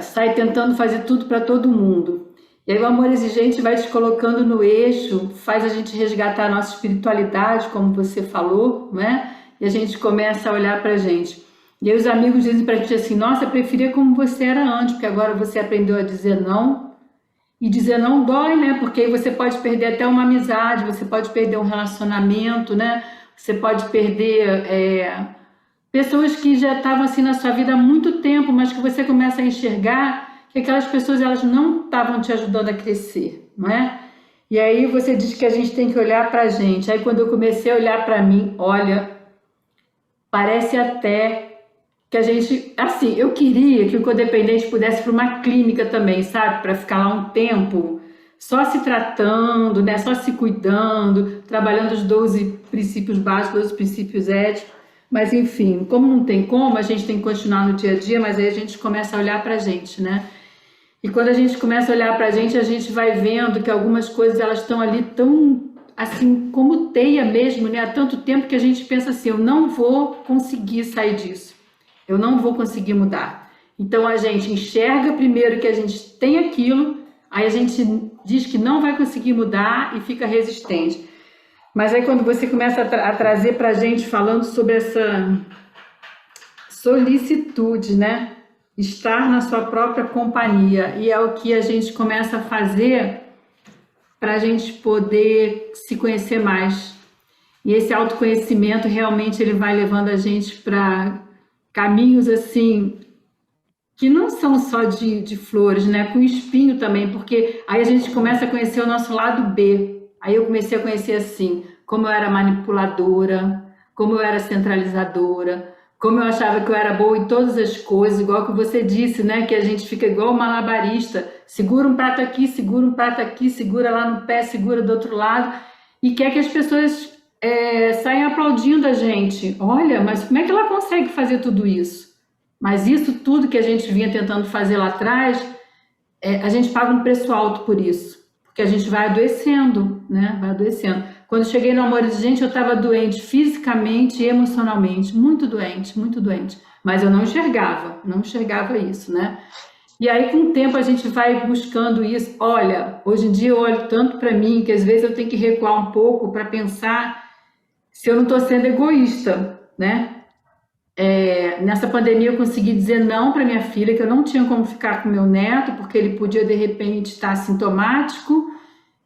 sai tentando fazer tudo para todo mundo. E aí o amor exigente vai te colocando no eixo, faz a gente resgatar a nossa espiritualidade, como você falou, né? E a gente começa a olhar para a gente. E aí os amigos dizem para a gente assim, nossa, eu preferia como você era antes, porque agora você aprendeu a dizer não. E dizer não dói, né? Porque aí você pode perder até uma amizade, você pode perder um relacionamento, né? Você pode perder pessoas que já estavam assim na sua vida há muito tempo, mas que você começa a enxergar que aquelas pessoas elas não estavam te ajudando a crescer, não é? E aí você diz que a gente tem que olhar para a gente. Aí quando eu comecei a olhar para mim, olha, parece até que a gente, assim, eu queria que o codependente pudesse ir para uma clínica também, sabe? Para ficar lá um tempo só se tratando, né? Só se cuidando, trabalhando os 12 princípios básicos, 12 princípios éticos. Mas, enfim, como não tem como, a gente tem que continuar no dia a dia, mas aí a gente começa a olhar para a gente, né? E quando a gente começa a olhar para a gente vai vendo que algumas coisas elas estão ali tão, assim, como teia mesmo, né? Há tanto tempo que a gente pensa assim, eu não vou conseguir sair disso. Eu não vou conseguir mudar. Então a gente enxerga primeiro que a gente tem aquilo, aí a gente diz que não vai conseguir mudar e fica resistente. Mas aí quando você começa a trazer para a gente falando sobre essa solicitude, né? Estar na sua própria companhia, e é o que a gente começa a fazer para a gente poder se conhecer mais. E esse autoconhecimento realmente ele vai levando a gente para caminhos assim que não são só de flores, né? Com espinho também, porque aí a gente começa a conhecer o nosso lado B. Aí eu comecei a conhecer assim, como eu era manipuladora, como eu era centralizadora, como eu achava que eu era boa em todas as coisas, igual que você disse, né? Que a gente fica igual malabarista, segura um prato aqui, segura um prato aqui, segura lá no pé, segura do outro lado, e quer que as pessoas saem aplaudindo a gente. Olha, mas como é que ela consegue fazer tudo isso? Mas isso tudo que a gente vinha tentando fazer lá atrás, a gente paga um preço alto por isso, porque a gente vai adoecendo, né? Vai adoecendo. Quando eu cheguei no amor exigente, eu estava doente fisicamente e emocionalmente, muito doente, mas eu não enxergava isso, né? E aí, com o tempo, a gente vai buscando isso. Olha, hoje em dia eu olho tanto para mim que às vezes eu tenho que recuar um pouco para pensar se eu não estou sendo egoísta, né? Nessa pandemia eu consegui dizer não para minha filha, que eu não tinha como ficar com meu neto, porque ele podia de repente estar sintomático,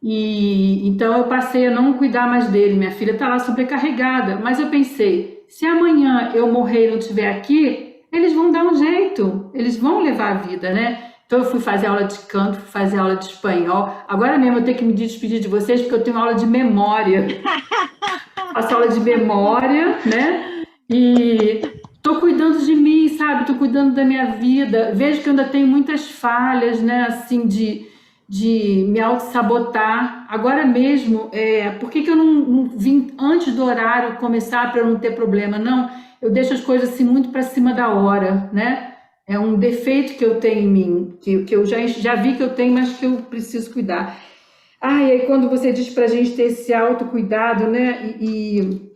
e então eu passei a não cuidar mais dele. Minha filha está lá sobrecarregada, mas eu pensei, se amanhã eu morrer e não estiver aqui, eles vão dar um jeito, eles vão levar a vida, né? Então eu fui fazer aula de canto, fui fazer aula de espanhol. Agora mesmo eu tenho que me despedir de vocês porque eu tenho aula de memória. Faço aula de memória, né? E tô cuidando de mim, sabe? Tô cuidando da minha vida. Vejo que eu ainda tenho muitas falhas, né? Assim, de me auto-sabotar. Agora mesmo, por que eu não vim antes do horário começar para eu não ter problema? Não, eu deixo as coisas assim muito para cima da hora, né? É um defeito que eu tenho em mim, que eu já vi que eu tenho, mas que eu preciso cuidar. Ah, e aí quando você diz para a gente ter esse autocuidado, né? E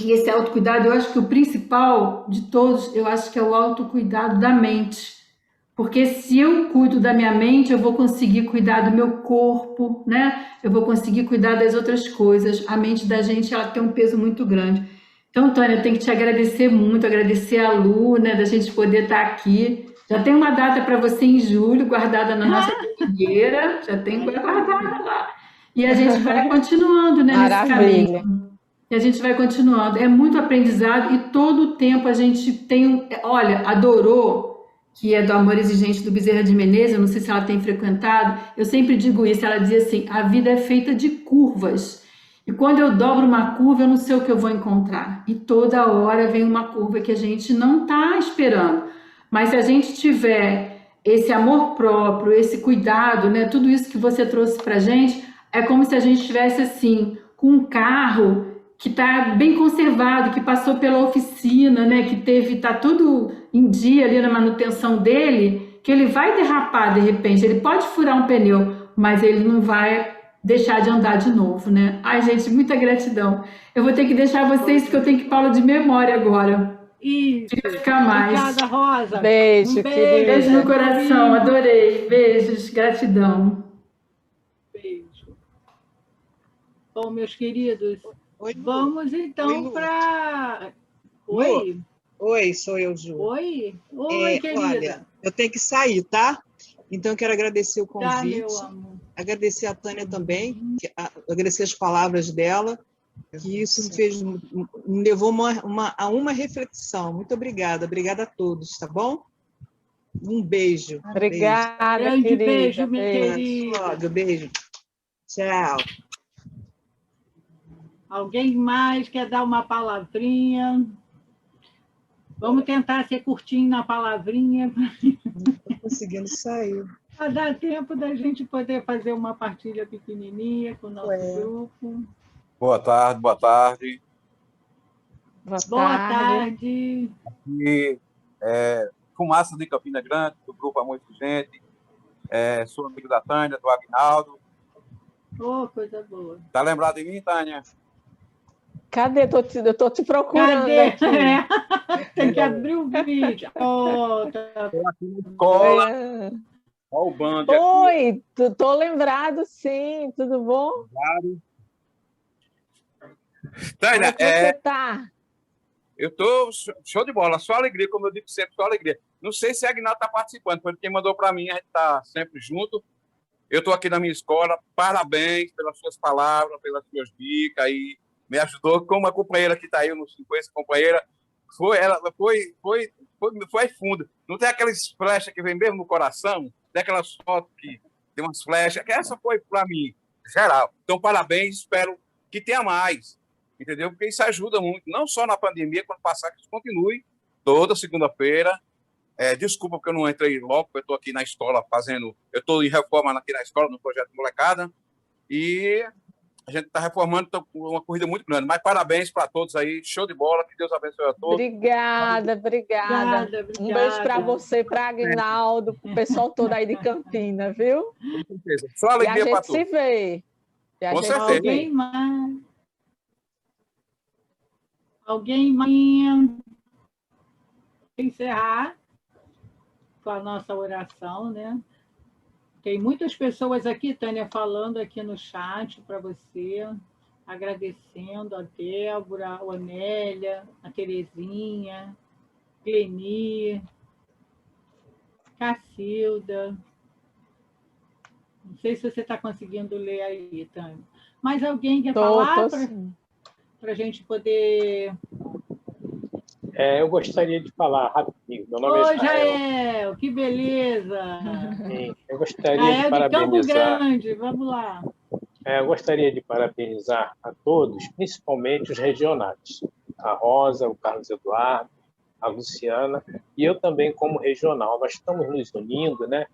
esse autocuidado, eu acho que o principal de todos, eu acho que é o autocuidado da mente. Porque se eu cuido da minha mente, eu vou conseguir cuidar do meu corpo, né? Eu vou conseguir cuidar das outras coisas. A mente da gente, ela tem um peso muito grande. Então, Tânia, eu tenho que te agradecer muito, agradecer a Lu, né, da gente poder estar aqui. Já tem uma data para você em julho, guardada na nossa domingueira, já tem guardada lá. E a gente vai continuando, né, nesse Maravilha. caminho. E a gente vai continuando. É muito aprendizado e todo o tempo a gente tem. Olha, a Dorô, que é do Amor Exigente do Bezerra de Menezes, eu não sei se ela tem frequentado, eu sempre digo isso, ela dizia assim, a vida é feita de curvas. E quando eu dobro uma curva, eu não sei o que eu vou encontrar. E toda hora vem uma curva que a gente não está esperando. Mas se a gente tiver esse amor próprio, esse cuidado, né, tudo isso que você trouxe para a gente, é como se a gente estivesse assim, com um carro que está bem conservado, que passou pela oficina, né, que está tudo em dia ali na manutenção dele, que ele vai derrapar de repente, ele pode furar um pneu, mas ele não vai deixar de andar de novo, né? Ai, gente, muita gratidão. Eu vou ter que deixar vocês, porque eu tenho que ir para aula de memória agora. Isso. Queria ficar mais. Obrigada, Rosa. Beijo, querida. Beijo no coração, adorei. Beijos, gratidão. Beijo. Bom, meus queridos, Oi, Lu. vamos então para... Oi? Oi, sou eu, Ju. Oi? Oi, querida. Olha, eu tenho que sair, tá? Então, eu quero agradecer o Tá, convite, meu amor. agradecer a Tânia também, agradecer as palavras dela, que isso me levou a uma reflexão. Muito obrigada a todos, tá bom? Um beijo. Obrigada, Grande querida. beijo, minha Beijo. querida. Logo, beijo. Tchau. Alguém mais quer dar uma palavrinha? Vamos tentar ser curtinho na palavrinha, Não estou conseguindo sair. para dar tempo da gente poder fazer uma partilha pequenininha com o nosso grupo. Boa tarde, boa tarde. Boa tarde. E, Fumaça de Campina Grande, do Grupo Amor Exigente. Sou amigo da Tânia, do Agnaldo. Oh, coisa boa. Tá lembrado de mim, Tânia? Cadê? Eu tô te procurando Cadê? aqui. Tem que abrir o vídeo. Oh, tá. Estou aqui na escola. Olha o bando aqui. Oi, tô lembrado, sim. Tudo bom? Tânia, Como é que você tá? eu tô show de bola, só alegria, como eu digo sempre, só alegria. Não sei se a Agnaldo está participando, foi quem mandou para mim, a gente está sempre junto. Eu estou aqui na minha escola, parabéns pelas suas palavras, pelas suas dicas, e me ajudou como a companheira que está aí, eu não conheço a companheira, ela foi fundo. Não tem aquelas flechas que vem mesmo no coração, tem aquelas fotos que tem umas flechas, que essa foi para mim, geral. Então, parabéns, espero que tenha mais, entendeu? Porque isso ajuda muito, não só na pandemia, quando passar, que isso continue toda segunda-feira. Desculpa porque eu não entrei logo, porque eu estou aqui na escola fazendo... Eu estou em reforma aqui na escola, no projeto Molecada, e a gente está reformando, então, uma corrida muito grande. Mas parabéns para todos aí, show de bola, que Deus abençoe a todos. Obrigada. Um beijo para você, para Agnaldo, para o pessoal todo aí de Campina, viu? Com certeza. Só alegria para todos. E a gente se vê. Com certeza. Alguém mais? Alguém mais? Encerrar com a nossa oração, né? Tem muitas pessoas aqui, Tânia, falando aqui no chat para você, agradecendo a Débora, a Onélia, a Terezinha, Cleni, Cacilda. Não sei se você está conseguindo ler aí, Tânia. Mas alguém quer falar para a gente poder... Eu gostaria de falar rapidinho. Meu nome é Jael, que beleza! Sim, eu gostaria de parabenizar. Campo Grande, vamos lá. Eu gostaria de parabenizar a todos, principalmente os regionais. A Rosa, o Carlos Eduardo, a Luciana, e eu também como regional. Nós estamos nos unindo, né?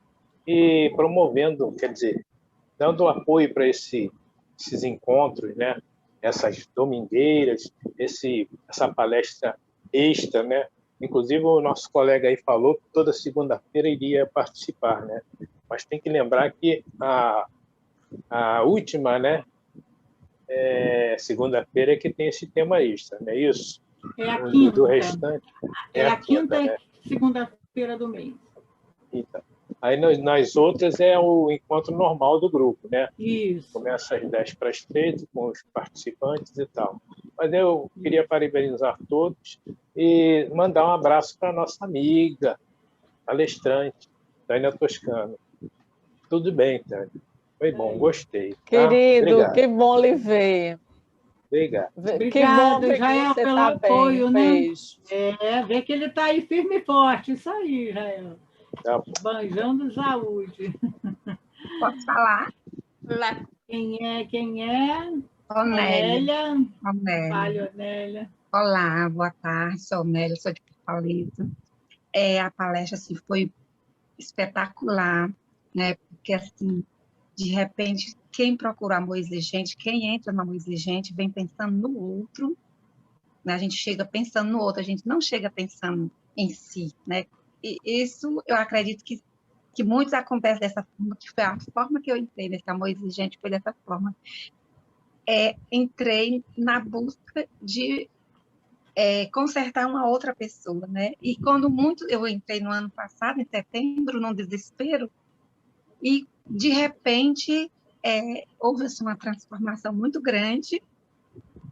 E promovendo, quer dizer, dando apoio para esses encontros, né? Essas domingueiras, essa palestra extra, né? Inclusive, o nosso colega aí falou que toda segunda-feira iria participar, né? Mas tem que lembrar que a última, né? Segunda-feira é que tem esse tema extra, não é isso? É a quinta. Do restante É a quinta né? segunda-feira do mês. Então, aí nas outras é o encontro normal do grupo, né? Isso. Começa às 10:45 com os participantes e tal. Mas eu queria parabenizar todos e mandar um abraço para a nossa amiga, palestrante, Tânia Toscano. Tudo bem, Tânia. Foi bom, gostei. Tá? Querido, Obrigado. que bom lhe ver. Obrigado. Que bom Obrigada, ver que Israel, você pelo está apoio, bem. né? Beijo. Ver que ele está aí firme e forte. Isso aí, Israel. Tá bom. Banjando saúde. Posso falar? Quem é? Onélia. Fale, Onélia. Olá, boa tarde. Sou Onélia, sou de Fortaleza. A palestra assim, foi espetacular, né? Porque, assim, de repente, quem procura amor exigente, quem entra no amor exigente, vem pensando no outro, né? A gente chega pensando no outro, a gente não chega pensando em si, né? E isso, eu acredito que muitos acontece dessa forma, que foi a forma que eu entrei nesse amor exigente, foi dessa forma. Entrei na busca de consertar uma outra pessoa, né? E quando eu entrei no ano passado, em setembro, num desespero, e de repente houve assim, uma transformação muito grande,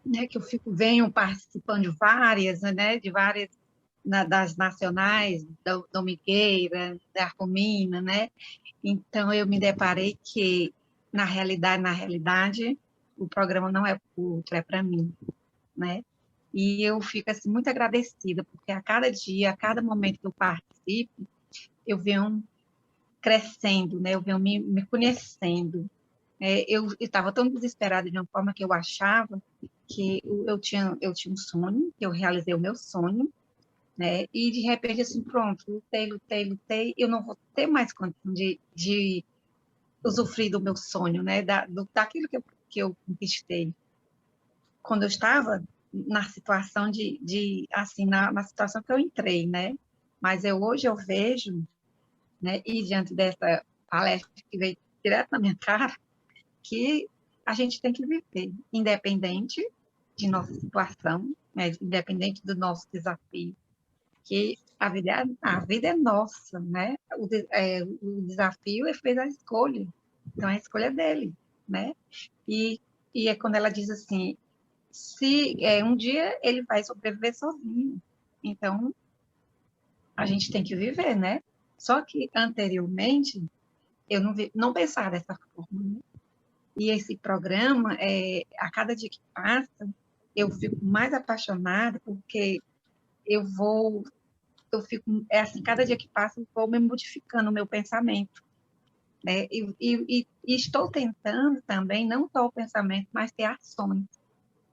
né? Que venho participando de várias, né? De várias das nacionais, da Domingueira, da Arcomina, né? Então eu me deparei que na realidade, o programa não é para o outro, é para mim, né? E eu fico assim, muito agradecida, porque a cada dia, a cada momento que eu participo, eu venho crescendo, né? Eu venho me conhecendo. Eu estava tão desesperada de uma forma que eu achava que eu tinha um sonho, que eu realizei o meu sonho, né? E de repente, assim, pronto, lutei, eu não vou ter mais condição de usufruir do meu sonho, né? Daquilo que eu conquistei. Quando eu estava na situação assim, na situação que eu entrei, né? Mas hoje eu vejo, né? E diante dessa palestra que veio direto na minha cara, que a gente tem que viver, independente de nossa situação, né? Independente do nosso desafio, que a vida é nossa, né? O desafio fez a escolha, então a escolha é dele, né? E é quando ela diz assim, se um dia ele vai sobreviver sozinho. Então, a gente tem que viver, né? Só que, anteriormente, eu não pensava dessa forma, né? E esse programa, a cada dia que passa, eu fico mais apaixonada, porque eu fico, assim, cada dia que passa, eu vou me modificando o meu pensamento, né? E estou tentando também, não só o pensamento, mas ter ações,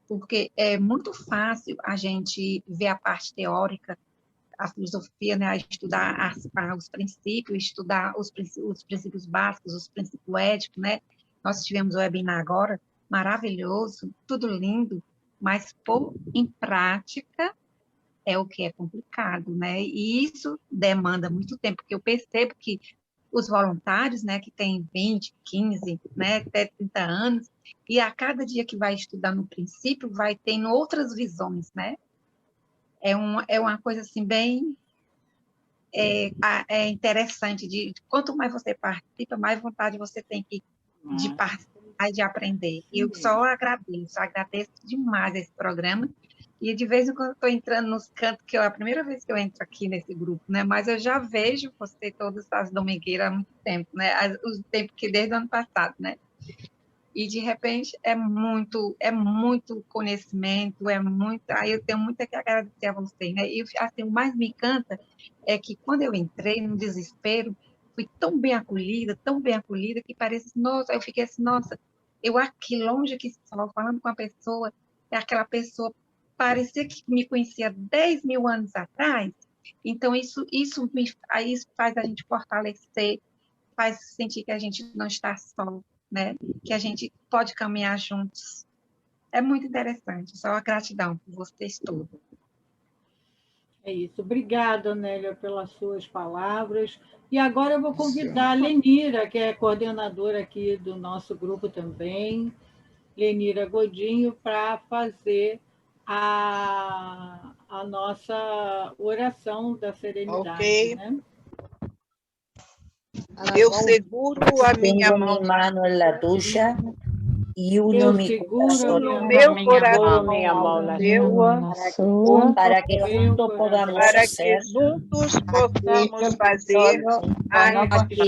porque é muito fácil a gente ver a parte teórica, a filosofia, né, a estudar os princípios, estudar os princípios básicos, os princípios éticos, né? Nós tivemos o webinar agora, maravilhoso, tudo lindo, mas pôr em prática é o que é complicado, né? E isso demanda muito tempo, porque eu percebo que os voluntários, né, que têm 20, 15, né, até 30 anos, e a cada dia que vai estudar no princípio, vai tendo outras visões, né? É uma coisa, assim, bem interessante, quanto mais você participa, mais vontade você tem de participar e de aprender. E eu só agradeço demais esse programa, e de vez em quando estou entrando nos cantos, que é a primeira vez que eu entro aqui nesse grupo, né? Mas eu já vejo você todas as domingueiras há muito tempo, né? O tempo que desde o ano passado, né? E de repente é muito conhecimento, aí eu tenho muito a que agradecer a você, né? E assim, o mais me encanta é que quando eu entrei no desespero, fui tão bem acolhida, que parece, nossa, eu fiquei assim, nossa, eu aqui longe aqui só falando com a pessoa, aquela pessoa parecia que me conhecia 10 mil anos atrás. Então isso faz a gente fortalecer, faz sentir que a gente não está só, né? Que a gente pode caminhar juntos. É muito interessante. Só a gratidão por vocês todos. É isso. Obrigada, Nélia, pelas suas palavras. E agora eu vou convidar a Lenira, que é coordenadora aqui do nosso grupo também, Lenira Godinho, para fazer a nossa oração da serenidade. Ok. Né? Eu seguro a minha Tengo mão mi mano en la tuya y uno Eu mi seguro corazón no minha meu mão coração minha mão na seu, sua, para que meu juntos coração, podamos para que hacer juntos possamos fazer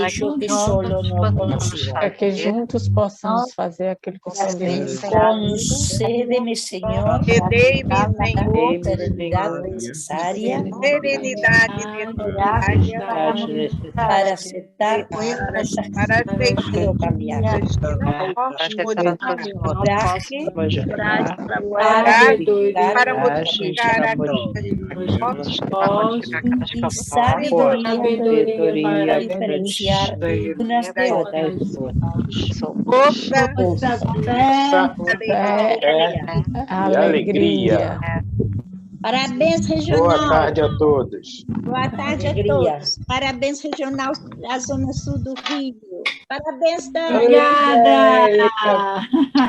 aquello que solo no consigo. Para que juntos possamos fazer aquilo que só Deus Concédeme, Señor, que dei-me, Senhor, la serenidad necesaria serenidade necessária para aceptar las cosas para que no puedo aceitar cambiar. coisas que não posso modificar, Coraje sabedoria para modificar a y sabiduría para para diferenciar unas de otras. força, fé, fé e alegria. Parabéns, Boa Regional. tarde a todos. Boa tarde a todos. Parabéns, Regional da Zona Sul do Rio. Parabéns, Dani. Obrigada!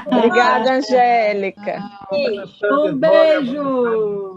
Obrigada, Angélica. Beijo. Um beijo!